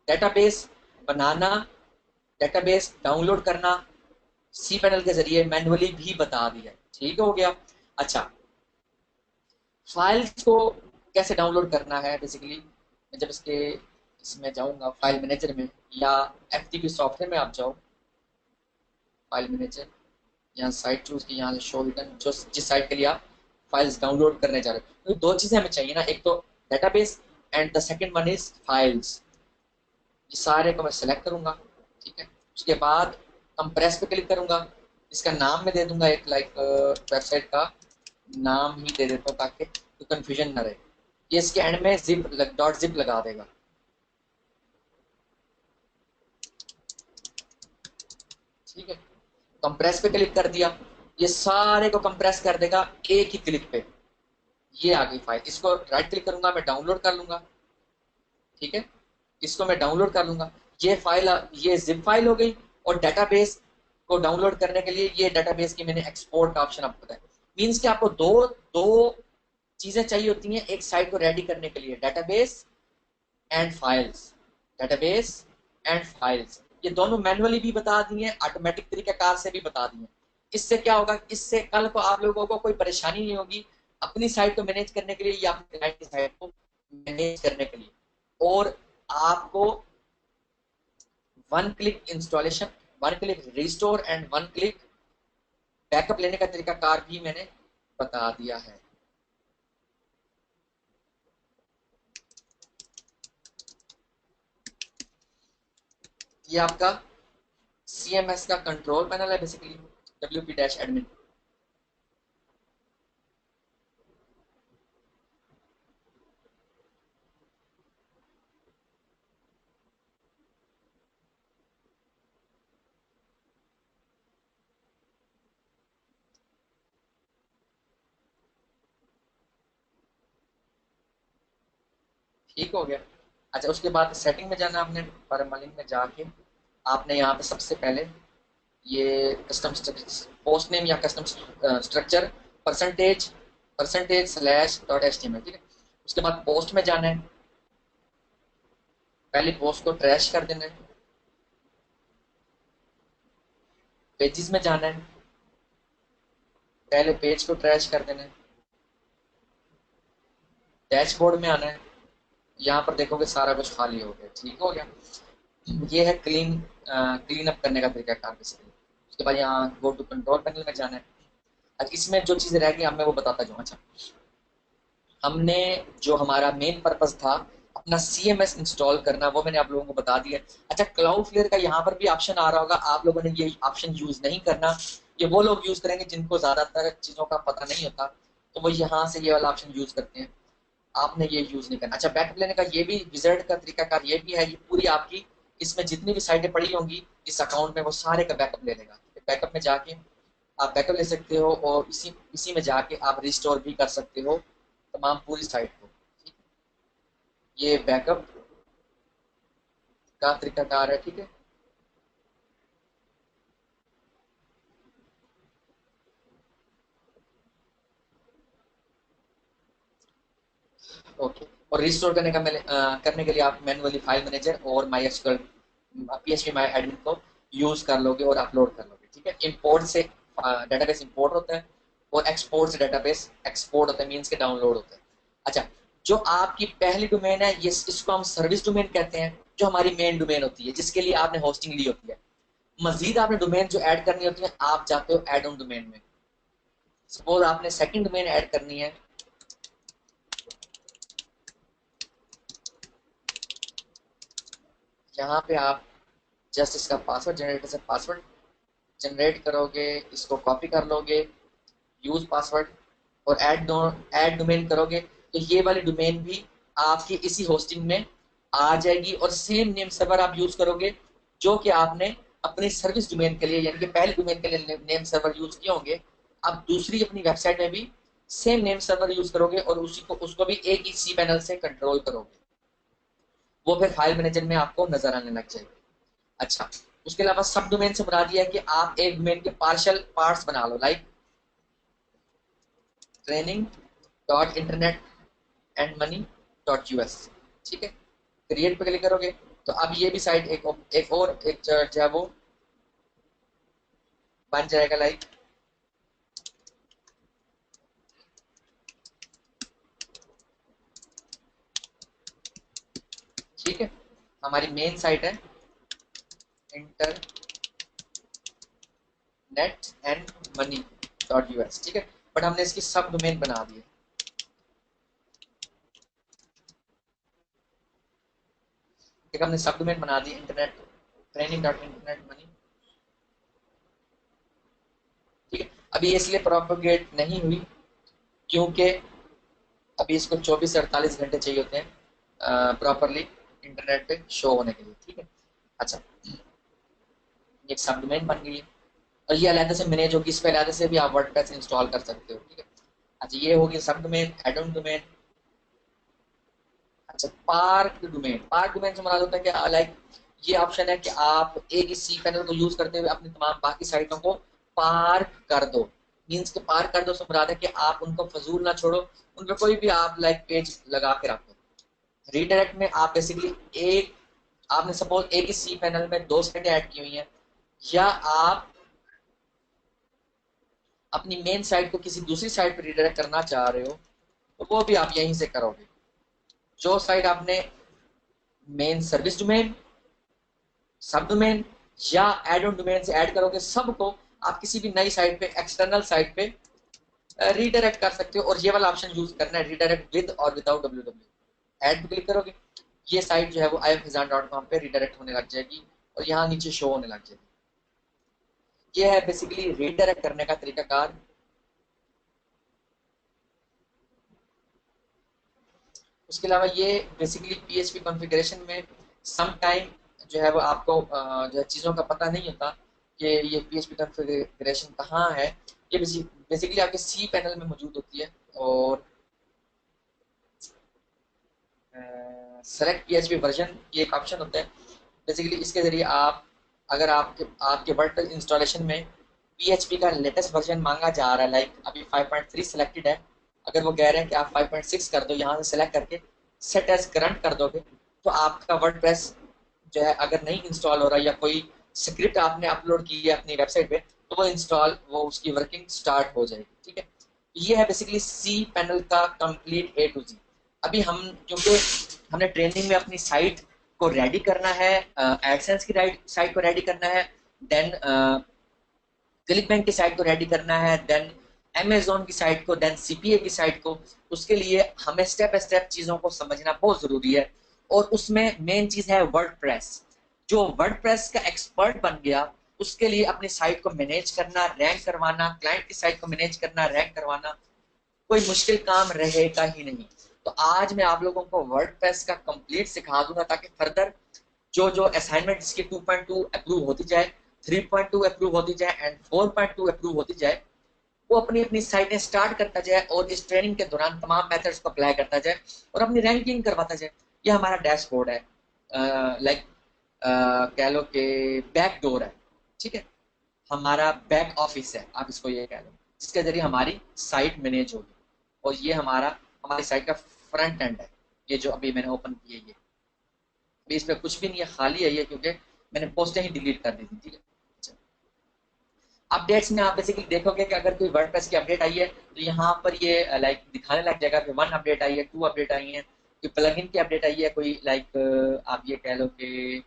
डेटाबेस बनाना, डेटाबेस डाउनलोड करना सी पैनल के जरिए मैन्युअली भी बता दिया, ठीक हो गया। अच्छा, फाइल्स को कैसे डाउनलोड करना है बेसिकली, जब इसमें जाऊंगा फाइल मैनेजर में या एफटीपी सॉफ्टवेयर में, आप जाओ फाइल मैनेजर, यहाँ साइट चूज की, यहाँ शो रिटर्न, जो जिस साइट के लिए आप फाइल्स डाउनलोड करने जा रहे हो। तो दो चीजें हमें चाहिए ना, एक तो database and the second one is files. ये सारे को मैं सेलेक्ट करूंगा, ठीक है। उसके बाद कंप्रेस पे क्लिक करूंगा, इसका नाम मैं दे दूंगा एक, लाइक वेबसाइट का नाम ही दे देता हूँ ताकि तो कंफ्यूजन ना रहे। ये इसके एंड में जिप डॉट जिप लगा देगा, ठीक है। कंप्रेस पे क्लिक कर दिया, ये सारे को कंप्रेस कर देगा एक ही क्लिक पे। ये आ गई फाइल, इसको राइट क्लिक करूंगा, मैं डाउनलोड कर लूंगा, ठीक है। इसको मैं डाउनलोड कर लूंगा, ये फाइल, ये जिप फाइल हो गई। और डेटाबेस को डाउनलोड करने के लिए ये डेटाबेस की मैंने एक्सपोर्ट का ऑप्शन आपको बताया। मीन्स कि आपको दो दो चीजें चाहिए होती हैं एक साइट को रेडी करने के लिए, database and files, database and files. ये दोनों मैनुअली भी बता दिए, ऑटोमेटिक तरीकेकार से भी बता दिए। इससे क्या होगा, इससे कल को आप लोगों को कोई परेशानी नहीं होगी अपनी साइट को मैनेज करने के लिए या अपनी क्लाइंट की साइट को मैनेज करने के लिए। और आपको one click installation, one click restore and one click backup लेने का तरीका कार भी मैंने बता दिया है। ये आपका CMS का कंट्रोल पैनल है बेसिकली, WP-admin। ठीक हो गया। अच्छा, उसके बाद सेटिंग में जाना आपने, परमालिंक में जाके आपने यहाँ पे सबसे पहले ये कस्टम पोस्ट नेम या custom structure percentage percentage slash dot HTML, ठीक है। उसके बाद पोस्ट में जाना है, पहले पोस्ट को ट्रैश कर देना है, पेजेस में जाना है, पहले पेज को ट्रैश कर देना है, डैशबोर्ड में आना है, यहाँ पर देखोगे सारा कुछ खाली हो गया, ठीक हो गया। ये है क्लीन अप करने का तरीका कार बेसिकली। उसके बाद यहाँ गो टू कंट्रोल पैनल में जाना है। अच्छा, इसमें जो चीज़ रह गई अब मैं वो बताता जाऊँ। अच्छा, हमने जो हमारा मेन पर्पस था अपना CMS इंस्टॉल करना, वो मैंने आप लोगों को बता दिया। अच्छा, क्लाउडफ्लेयर का यहाँ पर भी ऑप्शन आ रहा होगा, आप लोगों ने ये ऑप्शन यूज नहीं करना। ये वो लोग यूज करेंगे जिनको ज्यादातर चीजों का पता नहीं होता, तो वो यहाँ से ये वाला ऑप्शन यूज करते हैं। आपने ये यूज नहीं करना। अच्छा, बैकअप लेने का ये भी विजार्ड का तरीकाकार ये भी है, ये पूरी आपकी इसमें जितनी भी साइटें पड़ी होंगी इस अकाउंट में वो सारे का बैकअप ले लेगा। बैकअप में जाके आप बैकअप ले सकते हो और इसी इसी में जाके आप रिस्टोर भी कर सकते हो तमाम पूरी साइट को। ठीक है, ये बैकअप का तरीकाकार है। ठीक है, ओके। और रिस्टोर करने के लिए आप मैनुअली फाइल मैनेजर और my SQL PHP my admin को यूज कर लोगे और अपलोड कर लोगे। ठीक है, इंपोर्ट से डेटाबेस इंपोर्ट होता है और एक्सपोर्ट से डेटाबेस एक्सपोर्ट होता है, मीन्स के डाउनलोड होता है। अच्छा, जो आपकी पहली डोमेन है ये इसको हम सर्विस डोमेन कहते हैं, जो हमारी मेन डोमेन होती है जिसके लिए आपने होस्टिंग ली होती है। मजीद आपने डोमेन जो ऐड करनी होती है आप जाते हो एड ऑन डोमेन में। सपोज आपने सेकंड डोमेन ऐड करनी है, यहाँ पे आप जस्ट इसका पासवर्ड जनरेटर से पासवर्ड जनरेट करोगे, इसको कॉपी कर लोगे, यूज पासवर्ड और ऐड डोमेन करोगे तो ये वाली डोमेन भी आपकी इसी होस्टिंग में आ जाएगी और सेम नेम सर्वर आप यूज करोगे जो कि आपने अपनी सर्विस डोमेन के लिए यानी कि पहले डोमेन के लिए नेम सर्वर यूज किए होंगे। आप दूसरी अपनी वेबसाइट में भी सेम नेम सर्वर यूज करोगे और उसी को उसको भी एक ही सी पैनल से कंट्रोल करोगे। वो फिर फाइल मैनेजर में आपको नजर आने लग जाएगी। अच्छा, उसके अलावा सब डोमेन से बना दिया कि आप एक डोमेन के पार्शियल पार्ट्स बना लो, like training dot internet and money dot US. ठीक है, क्रिएट पे क्लिक करोगे तो अब ये भी साइट एक जो है वो बन जाएगा, लाइक ठीक है। हमारी मेन साइट है internet and money dot US. ठीक है, बट हमने इसकी सब डोमेन बना दी है। ठीक है, हमने सब डोमेन बना दी internet training dot internet money. ठीक है, अभी ये इसलिए प्रोपोगेट नहीं हुई क्योंकि अभी इसको 24 से 48 घंटे चाहिए होते हैं प्रॉपरली इंटरनेट पे शो होने के लिए। ठीक है, अच्छा, एक सब डोमेन बन गई है और ये अलग से मैनेज होगी, इस पे अलग से भी आप वर्डप्रेस इंस्टॉल कर सकते हो। ठीक है, अच्छा, ये होगी सब डोमेन, एड ऑन डोमेन। अच्छा, पार्क डोमेन से मुराद होता है कि लाइक ये ऑप्शन है कि आप एक ही सी पैनल को यूज करते हुए अपनी तमाम बाकी साइटों को पार्क कर दो। मीन्स के पार्क कर दो से मुराद है कि आप उनको फजूल ना छोड़ो, उन पर कोई भी आप लाइक पेज लगा के रखो। रीडायरेक्ट में आप बेसिकली एक आपने सपोज एक ही सी पैनल में दो साइटें ऐड की हुई हैं, या आप अपनी मेन साइट को किसी दूसरी साइट पर रिडायरेक्ट करना चाह रहे हो तो वो भी आप यहीं से करोगे। जो साइट आपने मेन सर्विस डोमेन, सब डोमेन या एड ऑन डोमेन से ऐड करोगे सबको आप किसी भी नई साइट पे एक्सटर्नल साइट पे रीडायरेक्ट कर सकते हो। और ये वाला ऑप्शन यूज करना है, रीडायरेक्ट विद और विदाउट www। ऐड पे क्लिक करोगे, ये साइट जो है वो iamfizan.com पे रीडायरेक्ट होने लग जाएगी और यहाँ नीचे शो होने लग जाएगी। ये है बेसिकली रीडायरेक्ट करने का तरीकाकार। उसके अलावा ये बेसिकली PHP कॉन्फ़िगरेशन में सम टाइम जो है वो आपको जो है चीज़ों का पता नहीं होता कि ये PHP कॉन्फ़िगरेशन कहाँ है। ये बेसिकली आपके सी पैनल में मौजूद होती है और सेलेक्ट PHP वर्जन ये एक ऑप्शन होता है। बेसिकली इसके ज़रिए आप अगर आपके आपके वर्डप्रेस इंस्टॉलेशन में PHP का लेटेस्ट वर्जन मांगा जा रहा है, लाइक अभी 5.3 सिलेक्टेड है, अगर वो कह रहे हैं कि आप 5.6 कर दो, यहाँ से सेलेक्ट करके सेट एज करंट कर दोगे तो आपका वर्डप्रेस जो है अगर नहीं इंस्टॉल हो रहा या कोई स्क्रिप्ट आपने अपलोड की है अपनी वेबसाइट पे, तो वो इंस्टॉल, वो उसकी वर्किंग स्टार्ट हो जाएगी। ठीक है, ये है बेसिकली सी पैनल का कंप्लीट ए टू जी। अभी हम, क्योंकि हमने ट्रेनिंग में अपनी साइट को रेडी करना है, एडसेंस की साइट को रेडी करना है, देन क्लिक बैंक की साइट को रेडी करना है, देन अमेजोन की साइट को, देन सीपीए की साइट को। उसके लिए हमें स्टेप बाय स्टेप चीजों को समझना बहुत जरूरी है। और उसमें मेन चीज है वर्डप्रेस। जो वर्डप्रेस का एक्सपर्ट बन गया, उसके लिए अपनी साइट को मैनेज करना, रैंक करवाना, क्लाइंट की साइट को मैनेज करना, रैंक करवाना कोई मुश्किल काम रहेगा ही नहीं। तो आज मैं आप लोगों को वर्डप्रेस का कंप्लीट सिखा दूंगा, ताकि फर्दर जो जो असाइनमेंट जिसकी 2.2 अप्रूव होती जाए, 3.2 अप्रूव होती जाए एंड 4.2 अप्रूव होती जाए, वो अपनी अपनी साइटें स्टार्ट करता जाए और इस ट्रेनिंग के दौरान तमाम मेथड्स को अप्लाई करता जाए और अपनी रैंकिंग करवाता जाए। ये हमारा डैशबोर्ड है, लाइक कह लो कि बैक डोर है। ठीक है, हमारा बैक ऑफिस है, आप इसको ये कह लो, जिसके जरिए हमारी साइट मैनेज होगी। और ये हमारी साइट का फ्रंट एंड है, ये जो अभी मैंने ओपन किया, ये अभी इस पर कुछ भी नहीं है, खाली है ये, क्योंकि मैंने पोस्टें ही डिलीट कर दी थी। ठीक है, अपडेट्स में आप बेसिकली देखोगे कि अगर कोई वर्डप्रेस की अपडेट आई है, तो यहाँ पर ये लाइक दिखाने लग जाएगा कि 1 अपडेट आई है, 2 अपडेट आई है, कोई प्लगइन की अपडेट आई है, कोई लाइक आप ये कह लो कि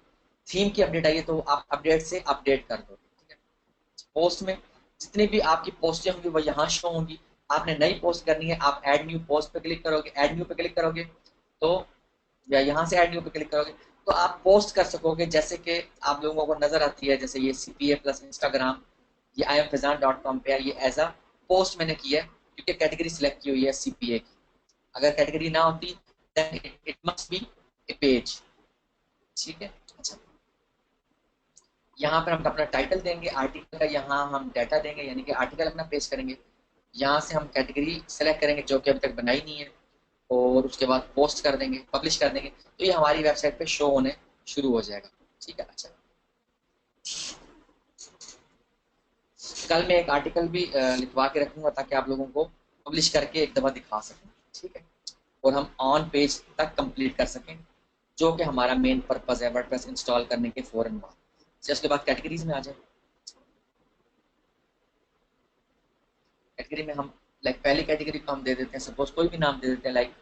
थीम की अपडेट आई है, तो आप अपडेट से अपडेट कर दो। ठीक है, पोस्ट में जितनी भी आपकी पोस्टें होंगी वो यहाँ शो होंगी। आपने नई पोस्ट करनी है, आप ऐड न्यू पोस्ट पे क्लिक करोगे, ऐड न्यू पे क्लिक करोगे तो, या यहाँ से ऐड न्यू पे क्लिक करोगे तो आप पोस्ट कर सकोगे। जैसे कि आप लोगों को नजर आती है, जैसे ये सीपीए प्लस इंस्टाग्राम, ये imfazan.com पे है, ये एज अ पोस्ट मैंने किया है क्योंकि कैटेगरी सिलेक्ट की हुई है सीपीए की। अगर कैटेगरी ना होती then it must be a page. ठीक है, अच्छा, यहाँ पर हम अपना टाइटल देंगे आर्टिकल का, यहाँ हम डाटा देंगे, यानी कि आर्टिकल अपना पेश करेंगे। यहाँ से हम कैटेगरी सेलेक्ट करेंगे जो कि अभी तक बनाई नहीं है, और उसके बाद पोस्ट कर देंगे, पब्लिश कर देंगे, तो ये हमारी वेबसाइट पे शो होने शुरू हो जाएगा। ठीक है, अच्छा, कल मैं एक आर्टिकल भी लिखवा के रखूंगा ताकि आप लोगों को पब्लिश करके एक दफा दिखा सकें। ठीक है, और हम ऑन पेज तक कंप्लीट कर सकें, जो कि हमारा मेन पर्पज है वर्डप्रेस इंस्टॉल करने के फौरन बाद। फिर उसके बाद कैटेगरीज में आ जाए। कैटेगरी में हम लाइक पहली कैटेगरी को हम दे देते हैं, सपोज कोई भी नाम दे देते हैं, लाइक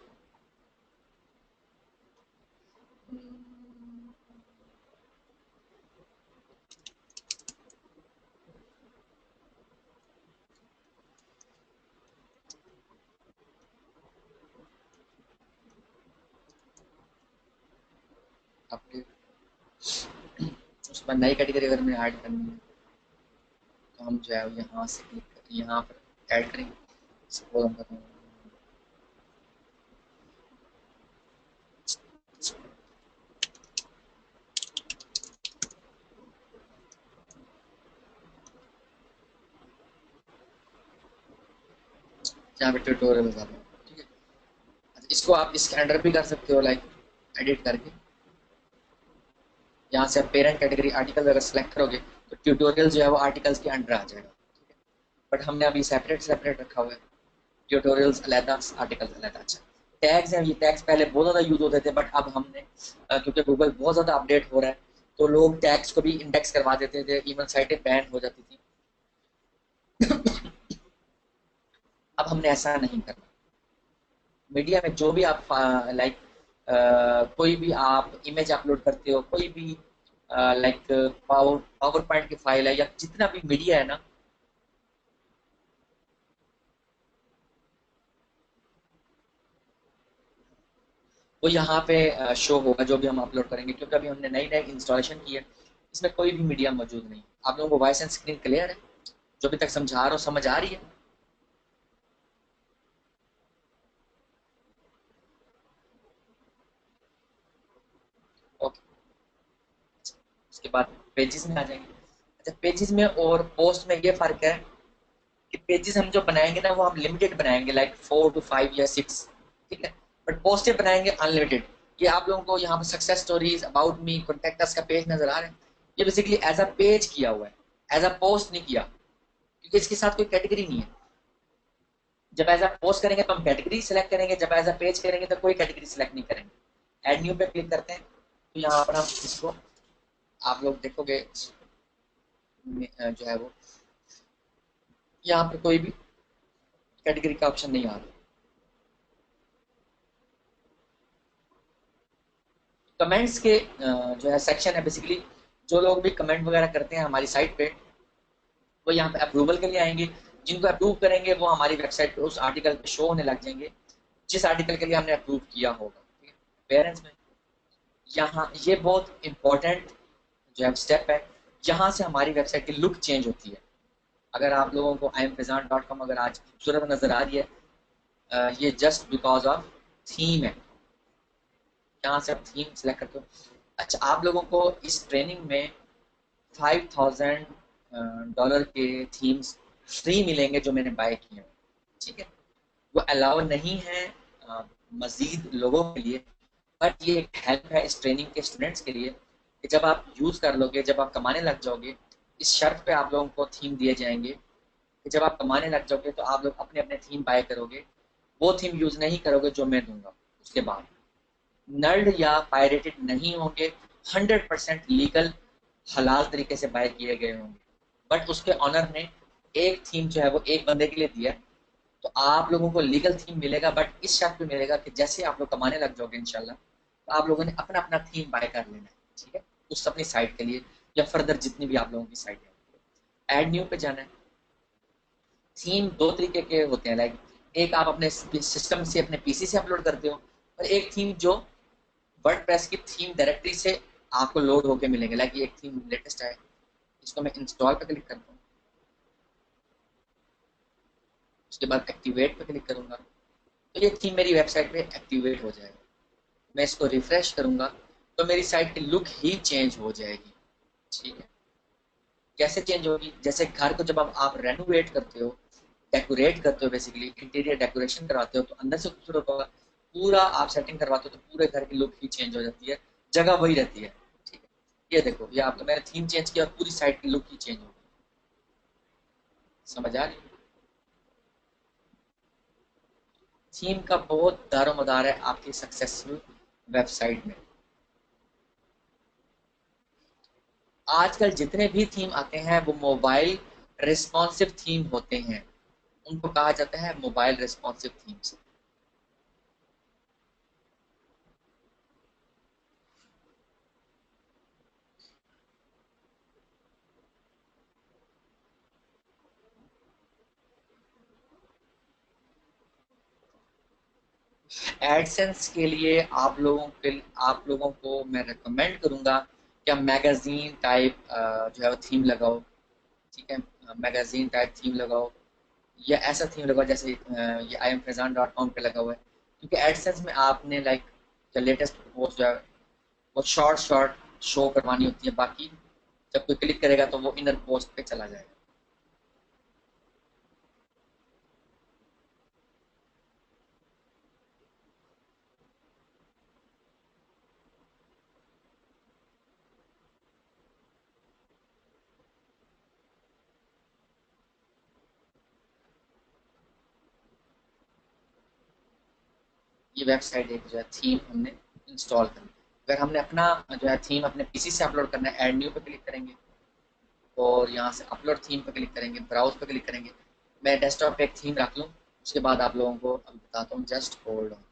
अपडेट। उसके बाद नई कैटेगरी अगर हमें ऐड करनी है, तो हम जो है यहाँ से क्लिक कर यहाँ पर ऐड करेंगे। सपोज हम करते हैं यहाँ पे ट्यूटोरियल कर रहे हैं। ठीक है, अच्छा, इसको आप इसके अंडर भी कर सकते हो, लाइक एडिट करके। यहाँ से आप पेरेंट कैटेगरी आर्टिकल अगर सेलेक्ट करोगे तो ट्यूटोरियल जो है वो आर्टिकल्स के अंडर आ जाएगा। बट हमने अभी सेपरेट सेपरेट रखा हुआ है, ट्यूटोरियल्स अलग, आर्टिकल्स अलग। अच्छा, टैग्स हैं, ये टैग्स पहले बहुत ज़्यादा यूज होते थे, बट अब हमने क्योंकि गूगल बहुत ज़्यादा अपडेट हो रहा है, तो लोग टैग्स को भी इंडेक्स करवा देते थे, इवन साइटें बैन हो जाती थी। अब हमने ऐसा नहीं करना। मीडिया में जो भी आप लाइक कोई भी आप इमेज अपलोड करते हो, कोई भी लाइक पावर पॉइंट की फाइल है, या जितना भी मीडिया है ना, वो यहाँ पे शो होगा जो भी हम अपलोड करेंगे, क्योंकि अभी हमने नई नई इंस्टॉलेशन की है, इसमें कोई भी मीडिया मौजूद नहीं। आप लोगों को वॉइस एंड स्क्रीन क्लियर है? जो भी तक समझा रहा हूँ समझ आ रही है? ओके, उसके बाद पेजेस में आ जाएंगे। अच्छा, पेजेस में और पोस्ट में ये फर्क है कि पेजेस हम जो बनाएंगे ना, वो हम लिमिटेड बनाएंगे, लाइक 4 to 5 या 6। ठीक है, बट पोस्टें बनाएंगे अनलिमिटेड। ये आप लोगों को यहाँ पर success stories, about me, contact us का पेज नजर आ रहा है, ये बेसिकली एज अ पेज किया हुआ है, एज अ पोस्ट नहीं किया, क्योंकि इसके साथ कोई कैटेगरी नहीं है। जब एज अ पोस्ट करेंगे तो हम कैटेगरी सिलेक्ट करेंगे, जब एज अ पेज करेंगे तो कोई कैटेगरी सिलेक्ट नहीं करेंगे। एड न्यू पे क्लिक करते हैं, तो यहाँ पर हम इसको, आप लोग देखोगे जो है वो यहाँ पर कोई भी कैटेगरी का ऑप्शन नहीं आ रहा। कमेंट्स के जो है सेक्शन है, बेसिकली जो लोग भी कमेंट वगैरह करते हैं हमारी साइट पे, वो यहाँ पे अप्रूवल के लिए आएंगे। जिनको अप्रूव करेंगे वो हमारी वेबसाइट पे उस आर्टिकल पे शो होने लग जाएंगे, जिस आर्टिकल के लिए हमने अप्रूव किया होगा। ठीक है, पेरेंट्स में यहाँ ये बहुत इंपॉर्टेंट जो है स्टेप है, यहाँ से हमारी वेबसाइट की लुक चेंज होती है। अगर आप लोगों को imfazan.com अगर आज खूबसूरत नजर आ रही है, ये जस्ट बिकॉज ऑफ थीम है। यहाँ से आप थीम सेलेक्ट करते हो। अच्छा, आप लोगों को इस ट्रेनिंग में $5,000 के थीम्स फ्री मिलेंगे जो मैंने बाय किए हैं। ठीक है, वो अलाउ नहीं है मजीद लोगों के लिए, बट ये एक हेल्प है इस ट्रेनिंग के स्टूडेंट्स के लिए कि जब आप यूज़ कर लोगे, जब आप कमाने लग जाओगे, इस शर्त पे आप लोगों को थीम दिए जाएंगे कि जब आप कमाने लग जाओगे तो आप लोग अपने अपने थीम बाय करोगे, वो थीम यूज़ नहीं करोगे जो मैं दूंगा। उसके बाद नल्ड या पायरेटेड नहीं होंगे, 100% लीगल हलाल तरीके से बाय किए गए होंगे। बट उसके ऑनर ने एक थीम जो है वो एक बंदे के लिए दिया, तो आप लोगों को लीगल थीम मिलेगा, बट इस शर्त पे मिलेगा कि जैसे आप लोग कमाने लग जाओगे इंशाल्लाह, तो आप लोगों ने अपना अपना थीम बाय कर लेना है। ठीक है, उस अपनी साइट के लिए या फर्दर जितनी भी आप लोगों की साइट है। एड न्यू पे जाना है। थीम दो तरीके के होते हैं, लाइक एक आप अपने सिस्टम से अपने पीसी से अपलोड करते हो, और एक थीम जो वर्डप्रेस की थीम डायरेक्टरी से आपको लोड होके मिलेंगे। लाइक ये एक थीम लेटेस्ट है, इसको मैं इंस्टॉल पे क्लिक करता हूँ, उसके बाद एक्टिवेट पे क्लिक करूंगा, तो ये थीम मेरी वेबसाइट पे एक्टिवेट हो जाएगा। मैं इसको रिफ्रेश करूंगा तो मेरी साइट की लुक ही चेंज हो जाएगी। ठीक है, कैसे चेंज होगी? जैसे घर को जब आप रेनोवेट करते हो, डेकोरेट करते हो, बेसिकली इंटीरियर डेकोरेशन करवाते हो, तो अंदर से खूबसूरत होगा। पूरा आप सेटिंग करवाते हो तो पूरे घर की लुक ही चेंज हो जाती है, जगह वही रहती है। ठीक है, ये देखो, ये आपको मैंने थीम चेंज किया और पूरी साइट की लुक ही चेंज हो गई। समझ आ रही है? थीम का बहुत दारोमदार है आपकी सक्सेसफुल वेबसाइट में। आजकल जितने भी थीम आते हैं वो मोबाइल रिस्पॉन्सिव थीम होते हैं, उनको कहा जाता है मोबाइल रिस्पॉन्सिव थीम्स। एडसेंस के लिए आप लोगों को मैं रिकमेंड करूंगा कि आप मैगजीन टाइप जो है वो थीम लगाओ। ठीक है, मैगजीन टाइप थीम लगाओ, या ऐसा थीम लगाओ जैसे ये imfazan.com पे लगा हुआ है, क्योंकि एडसेंस में आपने लाइक द लेटेस्ट पोस्ट जो है वो शॉर्ट शॉर्ट शो करवानी होती है, बाकी जब कोई क्लिक करेगा तो वो इनर पोस्ट पे चला जाएगा। ये वेबसाइट एक जो है थीम हमने इंस्टॉल करनी। अगर हमने अपना जो है थीम अपने पीसी से अपलोड करना है, ऐड न्यू पे क्लिक करेंगे और यहाँ से अपलोड थीम पे क्लिक करेंगे, ब्राउज पे क्लिक करेंगे। मैं डेस्कटॉप पे एक थीम रख लूँ, उसके बाद आप लोगों को अब बताता हूँ, जस्ट होल्ड ऑन।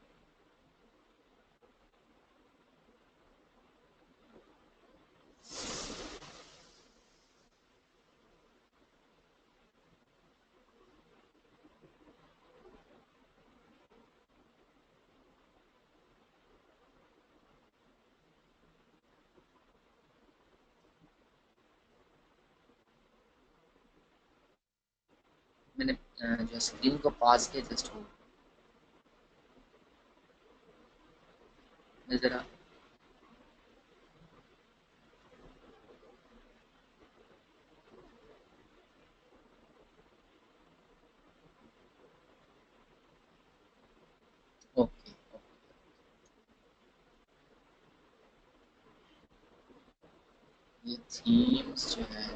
मैंने जो स्क्रीन को पास किया, जस्ट होल्ड। मैं जरा ओके, ये थीम्स जो है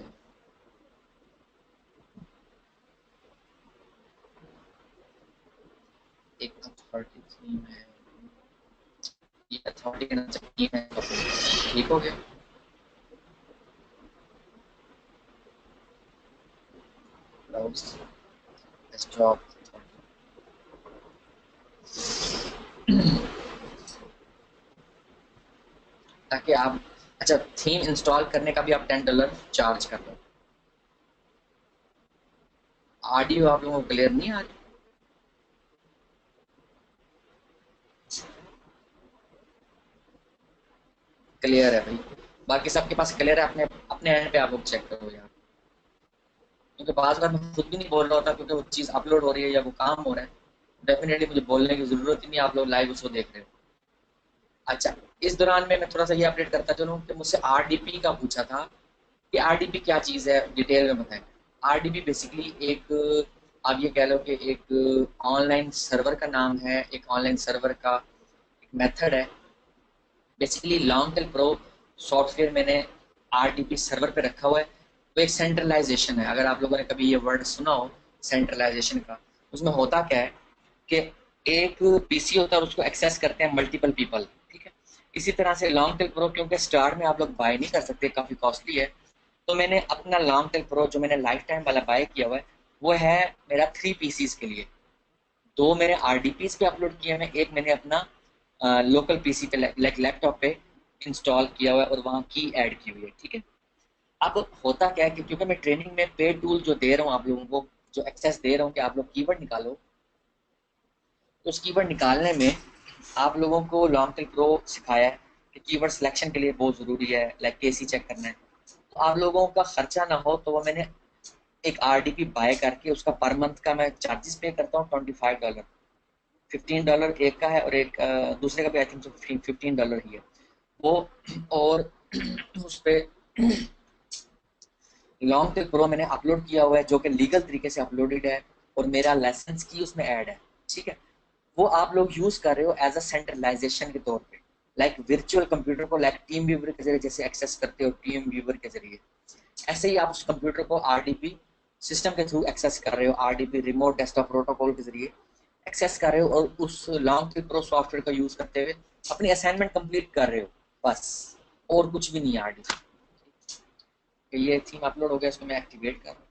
एक अथॉरिटी थीम है, ये अथॉरिटी के नाम से थीम है, तो ठीक हो गया। विंडोज डेस्कटॉप, ताकि आप, अच्छा, थीम इंस्टॉल करने का भी आप $10 चार्ज कर रहे हो। ऑडियो आप लोगों को क्लियर नहीं आ रही? क्लियर है भाई, बाकी सबके पास क्लियर है, अपने अपने एंड पे आप लोग चेक करो यार, क्योंकि बार बार मैं खुद भी नहीं बोल रहा होता, क्योंकि वो चीज़ अपलोड हो रही है या वो काम हो रहा है, डेफिनेटली मुझे बोलने की जरूरत ही नहीं, आप लोग लाइव उसको देख रहे हो। अच्छा, इस दौरान में मैं थोड़ा सा ये अपडेट करता चलूँ कि मुझसे आरडीपी का पूछा था कि आरडीपी क्या चीज़ है, डिटेल में बताएं। आरडीपी बेसिकली एक, आप ये कह लो कि एक ऑनलाइन सर्वर का नाम है, एक ऑनलाइन सर्वर का एक मेथड है। Basically long tail pro software मैंने आरडीपी सर्वर पे रखा हुआ है। वो एक सेंट्रलाइजेशन है, अगर आप लोगों ने कभी ये वर्ड सुना हो सेंट्रलाइजेशन का, उसमें होता क्या है कि एक पीसी होता है और उसको एक्सेस करते हैं मल्टीपल पीपल, ठीक है। इसी तरह से लॉन्ग टेल प्रो, क्योंकि स्टार में आप लोग बाय नहीं कर सकते, काफ़ी कॉस्टली है, तो मैंने अपना लॉन्ग टेल प्रो जो मैंने लाइफ टाइम वाला बाय किया हुआ है, वो है मेरा 3 पीसीज के लिए। दो मैंने आरडीपीज पे अपलोड किए हैं, एक मैंने अपना लोकल पीसी पे, लाइक लैपटॉप पे इंस्टॉल किया हुआ है और वहाँ की ऐड की हुई है, ठीक है। अब होता क्या है कि क्योंकि मैं ट्रेनिंग में पे टूल जो दे रहा हूँ आप लोगों को, जो एक्सेस दे रहा हूँ कि आप लोग कीवर्ड निकालो, तो उस कीवर्ड निकालने में आप लोगों को लॉन्ग टेल प्रो सिखाया है कि कीवर्ड सिलेक्शन के लिए बहुत ज़रूरी है, लाइक केसी चेक करना है। तो आप लोगों का खर्चा ना हो, तो वो मैंने एक आरडीपी बाय करके उसका पर मंथ का मैं चार्जेस पे करता हूँ $25। $15 एक का है और एक दूसरे का भी आई थिंक $15 ही है वो। और उस पर लॉन्ग टेल प्रो मैंने अपलोड किया हुआ है, जो कि लीगल तरीके से अपलोडेड है, और मेरा लाइसेंस की उसमें ऐड है, ठीक है। वो आप लोग यूज कर रहे हो एज अ सेंट्रलाइजेशन के तौर पे, लाइक वर्चुअल कंप्यूटर को, लाइक टीम व्यूवर के जरिए जैसे एक्सेस करते हो टीम व्यूवर के जरिए, ऐसे ही आप उस कंप्यूटर को आरडीपी सिस्टम के थ्रू एक्सेस कर रहे हो, आरडीपी रिमोट डेस्कटॉप प्रोटोकॉल के जरिए एक्सेस कर रहे हो, और उस लॉन्ग टेल प्रो सॉफ्टवेयर का यूज करते हुए अपनी असाइनमेंट कंप्लीट कर रहे हो, बस, और कुछ भी नहीं है आरडीपी। ये थीम अपलोड हो गया, इसको मैं एक्टिवेट कर रहा हूँ।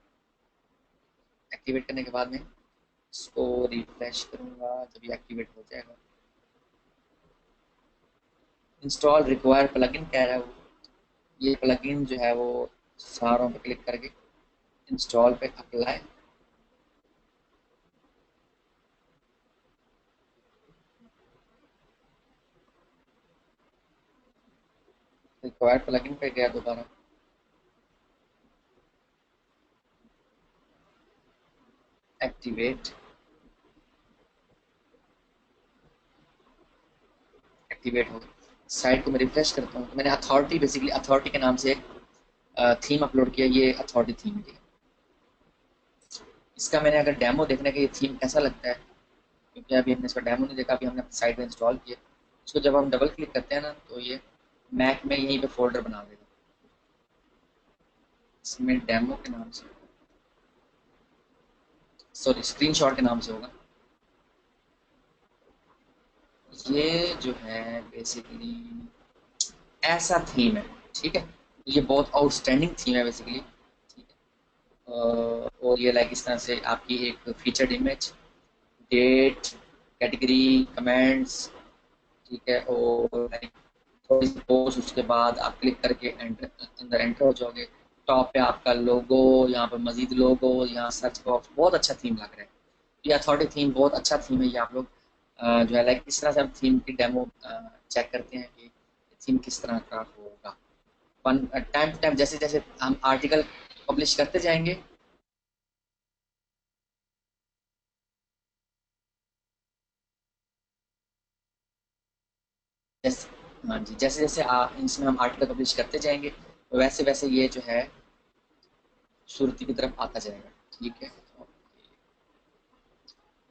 एक्टिवेट करने के बाद में इसको रिफ्रेश करूंगा, जब ये एक्टिवेट हो जाएगा। इंस्टॉल रिक्वायर प्लगइन कह रहा है वो, ये प्लगइन जो है वो सारों पे क्लिक करके इंस्टॉल पे अप्लाई। रिक्वायर प्लगइन पे गया दोबारा, एक्टिवेट, एक्टिवेट हो गया। साइट को मैं रिफ्रेश करता हूँ, मैंने अथॉरिटी, बेसिकली अथॉरिटी के नाम से एक थीम अपलोड किया, ये अथॉरिटी थीम है। इसका मैंने अगर डेमो देखने का, ये थीम कैसा लगता है, क्योंकि अभी हमने इसका डेमो नहीं देखा, अभी हमने साइट में इंस्टॉल किया। इसको जब हम डबल क्लिक करते हैं ना, तो ये मैक में यहीं पे फोल्डर बना देगा, इसमें डेमो के नाम से, सॉरी स्क्रीनशॉट के नाम से होगा। ये जो है बेसिकली ऐसा थीम है, ठीक है। ये बहुत आउटस्टैंडिंग थीम है बेसिकली, ठीक है। और ये लाइक इस तरह से आपकी एक featured image, date, category, comments, ठीक है, और लाइक थोड़ी सी पोस्ट, उसके बाद आप क्लिक करके एंटर, अंदर एंटर हो जाओगे। टॉप पे आपका लोगो, यहाँ पे मजीद लोगो, यहाँ सर्च बॉक्स, बहुत अच्छा थीम लग रहा है। ये अथॉरिटी थीम बहुत अच्छा थीम है, ये आप लोग जो है लाइक इस तरह से हम थीम की डेमो चेक करते हैं कि थीम किस तरह का होगा। टाइम टू टाइम जैसे जैसे हम आर्टिकल पब्लिश करते जाएंगे, जैसे, हाँ जी, जैसे जैसे इसमें हम आर्टिकल पब्लिश करते जाएंगे, वैसे वैसे ये जो है सुर्ती की तरफ आता जाएगा, ठीक है।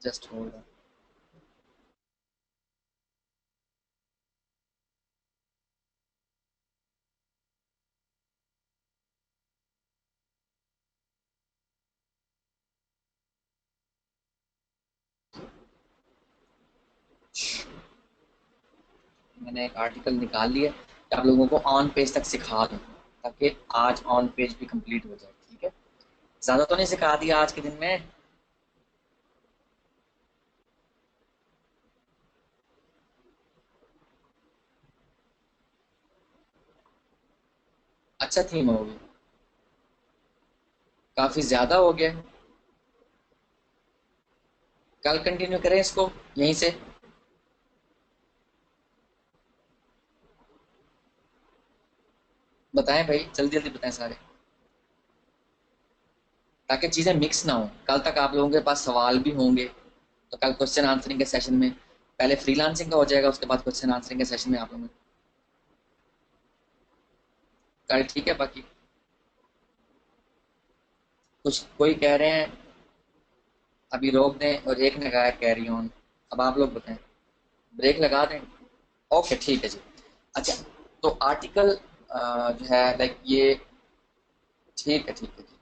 जस्ट होल्ड, मैंने एक आर्टिकल निकाल लिया कि आप लोगों को ऑन पेज तक सिखा दूँ, ताकि आज ऑन पेज भी कंप्लीट हो जाए, ठीक है। ज्यादा तो नहीं सिखा दिया आज के दिन में? अच्छा थीम होगी। काफी ज्यादा हो गया। कल कंटिन्यू करें इसको यहीं से? बताएं भाई, जल्दी जल्दी बताएं सारे, ताकि चीजें मिक्स ना हो। कल तक आप लोगों के पास सवाल भी होंगे, तो कल क्वेश्चन आंसरिंग के सेशन में पहले फ्रीलांसिंग का हो जाएगा, उसके बाद क्वेश्चन आंसरिंग के सेशन में आप लोग। कल ठीक है। बाकी कुछ कोई कह रहे हैं अभी रोक दें, और एक ने कहा कैरी ऑन। अब आप लोग बताएं, ब्रेक लगा दें? ओके ठीक है जी। अच्छा, तो आर्टिकल जो है लाइक ये, ठीक है ठीक है जी,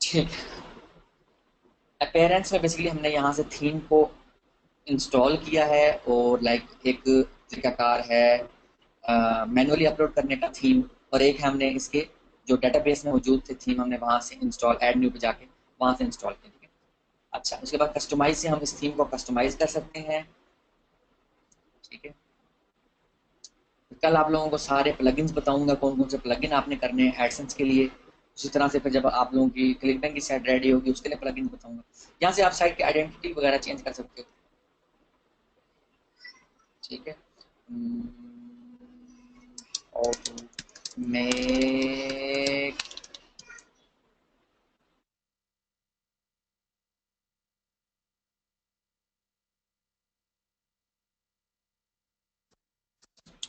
ठीक है। अपेयरेंस में बेसिकली हमने यहाँ से थीम को इंस्टॉल किया है, और लाइक एक तरीकाकार है मैनुअली अपलोड करने का थीम, और एक है हमने इसके जो डेटाबेस में मौजूद थे थीम, हमने वहां से इंस्टॉल ऐड न्यू पे जाके वहां से इंस्टॉल किया, ठीक है। अच्छा, उसके बाद कस्टमाइज से हम इस थीम को कस्टमाइज कर सकते हैं, ठीक है। कल आप लोगों को सारे प्लगइन्स बताऊंगा, कौन कौन से प्लगइन आपने करने हैं एडसेंस के लिए। उसी तरह से फिर जब आप लोगों की क्लिकबैंक की साइट रेडी होगी उसके लिए प्लगइन बताऊंगा। यहाँ से आप साइट की आइडेंटिटी वगैरह चेंज कर सकते हो, ठीक है। मेक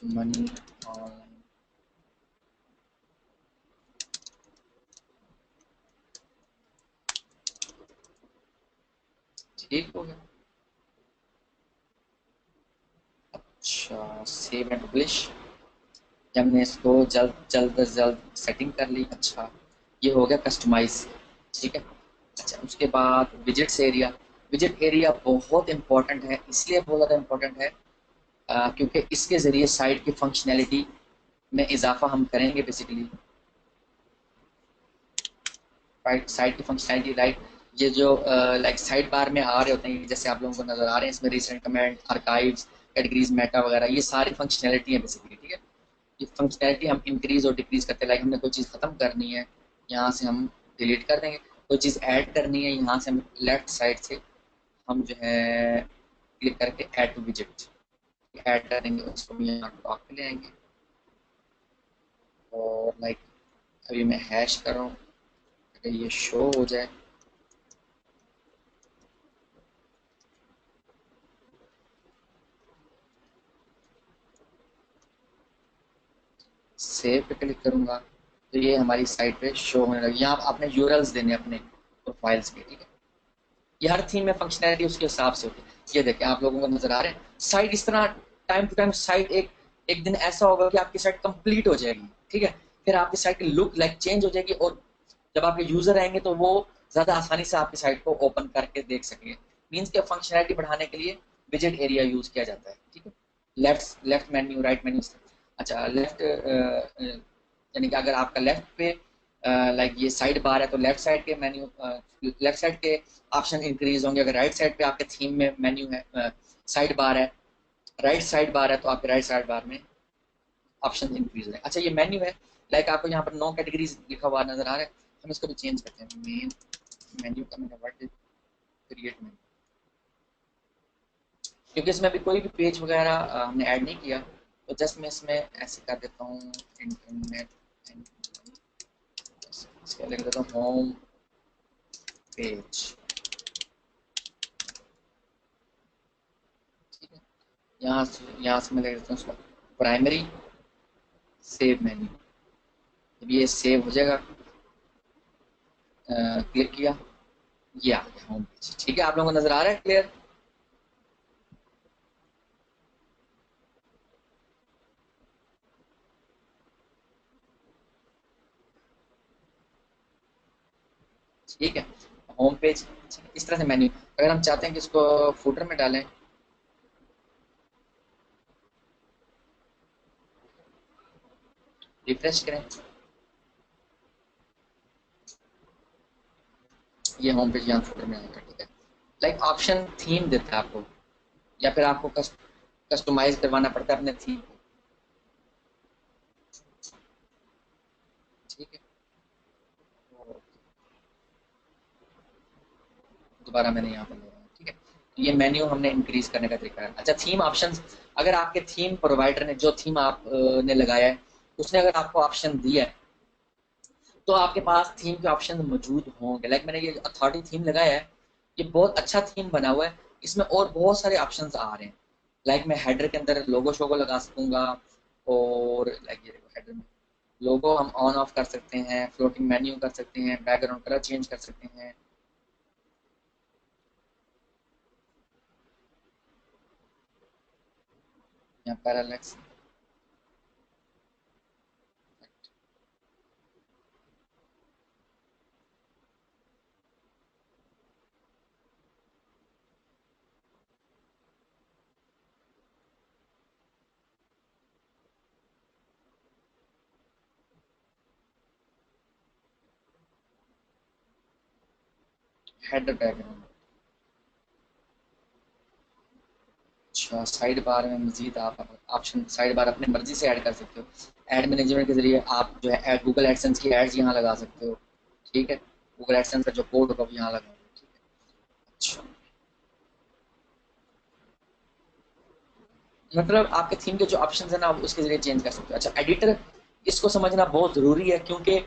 मनी ऑनलाइन, ठीक हो गया। अच्छा, सेव एंड पब्लिश, हमने इसको जल्द जल्द से जल्द सेटिंग कर ली। अच्छा, ये हो गया कस्टमाइज, ठीक है। अच्छा, उसके बाद विजिट्स एरिया। विजिट एरिया बहुत इंपॉर्टेंट है, इसलिए बहुत ज़्यादा इंपॉर्टेंट है क्योंकि इसके ज़रिए साइट की फंक्शनैलिटी में इजाफा हम करेंगे बेसिकली। राइट, साइट की फंक्शनैलिटी, राइट। ये जो लाइक साइड बार में आ रहे होते हैं, जैसे आप लोगों को नजर आ रहे हैं इसमें, recent comment, archives, categories, Meta वगैरह, ये सारी फंक्शनैलिटी है बेसिकली, ठीक है। ये फंक्शनैलिटी हम इंक्रीज और डिक्रीज करते हैं, लाइक हमने कोई चीज़ खत्म करनी है, यहाँ से हम डिलीट कर देंगे। कोई चीज़ ऐड करनी है, यहाँ से हम लेफ्ट साइड से हम जो है क्लिक करके ऐड टू विजिट ऐड करेंगे, उसको हम यहाँ टॉप पे ले आएंगे। और लाइक अभी मैं हैश कर रहा हूँ, अगर ये शो हो जाए, सेव पे क्लिक करूंगा, तो ये हमारी साइट पे शो होने लगी। यहाँ आपने यूआरएल्स देने अपने प्रोफाइल्स के, ठीक है। ये हर थीम में फंक्शनैलिटी उसके हिसाब से होती है। ये देखिए आप लोगों को नजर आ रहे हैं साइट इस तरह, टाइम टू टाइम साइट एक एक दिन ऐसा होगा कि आपकी साइट कंप्लीट हो जाएगी, ठीक है। फिर आपकी साइट की लुक लाइक चेंज हो जाएगी, और जब आपके यूजर आएंगे तो वो ज्यादा आसानी से आपकी साइट को ओपन करके देख सकेंगे। मीन्स के फंक्शनैलिटी बढ़ाने के लिए विजिट एरिया यूज किया जाता है, ठीक है। Left left menu, right menu. अच्छा, लेफ्ट यानी कि अगर आपका लेफ्ट पे लाइक ये साइड बार है, तो लेफ्ट साइड के मेन्यू, लेफ्ट साइड के ऑप्शन इंक्रीज होंगे। अगर राइट साइड पे आपके थीम में मेन्यू है, साइड बार है, राइट साइड बार है, तो आपके राइट साइड बार में ऑप्शन इंक्रीज होंगे। अच्छा, ये मेन्यू है, लाइक आपको यहाँ पर नो कैटेगरीज लिखा हुआ नजर आ रहा है, हम इसको भी चेंज करते हैं। मेन मेन्यू का मैंने वर्ड क्रिएट मेन्यू, क्योंकि इसमें अभी कोई भी पेज वगैरह हमने ऐड नहीं किया, तो जस्ट मैं इसमें ऐसे कर देता हूँ इंटरनेट, इसका लिख देता हूँ होम पेज, ठीक है। यहाँ से मैं लिख देता हूँ उसको प्राइमरी सेव मेन्यू। जब ये सेव हो जाएगा, क्लिक किया, ये आ गया होम पेज, ठीक है। आप लोगों को नजर आ रहा है क्लियर? ठीक है, होम पेज, इस तरह से मेन्यू। अगर हम चाहते हैं कि इसको फुटर में डालें, रिफ्रेश करें, ये होम पेज यहाँ फुटर में आएगा, ठीक है। लाइक ऑप्शन थीम देता है आपको, या फिर आपको कस्टमाइज करवाना पड़ता है अपने थीम को, ठीक है। तो दोबारा मैंने यहाँ पर ले रहा हूँ, ठीक है। तो ये मेन्यू हमने इंक्रीज करने का तरीका है। अच्छा, थीम ऑप्शंस, अगर आपके थीम प्रोवाइडर ने जो थीम आप ने लगाया है उसने अगर आपको ऑप्शन दिया है तो आपके पास थीम के ऑप्शन मौजूद होंगे। लाइक मैंने ये अथॉरिटी थीम लगाया है, ये बहुत अच्छा थीम बना हुआ है, इसमें और बहुत सारे ऑप्शंस आ रहे हैं। लाइक मैं हेडर के अंदर लोगो शोगो लगा सकूंगा, और लाइक ये देखो हेडर में लोगो हम ऑन ऑफ कर सकते हैं, फ्लोटिंग मेन्यू कर सकते हैं, बैकग्राउंड कलर चेंज कर सकते हैं। यहाँ पैरालेक्स हेडर बैकग्राउंड। अच्छा, साइड बार में मजीद आप ऑप्शन साइड बार अपनी मर्जी से ऐड कर सकते हो। एड मैनेजमेंट के जरिए आप जो है एड गूगल एडसेंस की एड्स यहाँ लगा सकते हो, ठीक है। गूगल एडसेंस का जो कोड होगा वो यहाँ लगा, ठीक है। अच्छा, मतलब आपके थीम के जो ऑप्शन है ना आप उसके जरिए चेंज कर सकते हो। अच्छा, एडिटर, इसको समझना बहुत ज़रूरी है, क्योंकि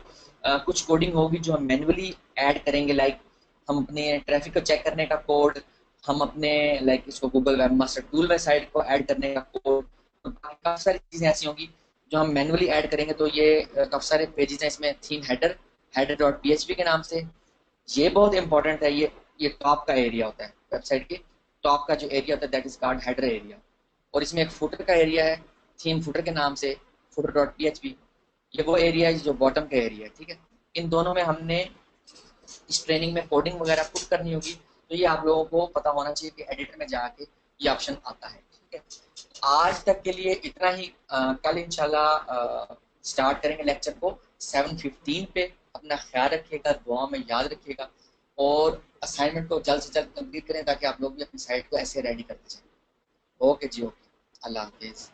कुछ कोडिंग होगी जो हम मैन्युअली ऐड करेंगे। लाइक हम अपने ट्रैफिक को चेक करने का कोड, हम अपने लाइक इसको Google web master tool website को ऐड करने का कोड, काफ़ी सारी चीज़ें ऐसी होंगी जो हम मैन्युअली ऐड करेंगे। तो ये काफ़ी सारे पेजेस हैं इसमें, theme header, header dot P H P के नाम से। ये बहुत इंपॉर्टेंट है, ये टॉप का एरिया होता है वेबसाइट के, टॉप का जो एरिया होता है that is called header area. और इसमें एक फुटर का एरिया है, थीम फुटर के नाम से, footer dot P H P. ये वो एरिया है जो बॉटम का एरिया है, ठीक है। इन दोनों में हमने इस ट्रेनिंग में कोडिंग वगैरह पुट करनी होगी, तो ये आप लोगों को पता होना चाहिए कि एडिटर में जाके ये ऑप्शन आता है, ठीक है। आज तक के लिए इतना ही। कल इंशाल्लाह स्टार्ट करेंगे लेक्चर को 7:15 पे। अपना ख्याल रखिएगा, दुआ में याद रखिएगा, और असाइनमेंट को जल्द से जल्द कंप्लीट करें ताकि आप लोग भी अपनी साइट को ऐसे रेडी करते जाएं। ओके जी, ओके, अल्लाह हाफिज़।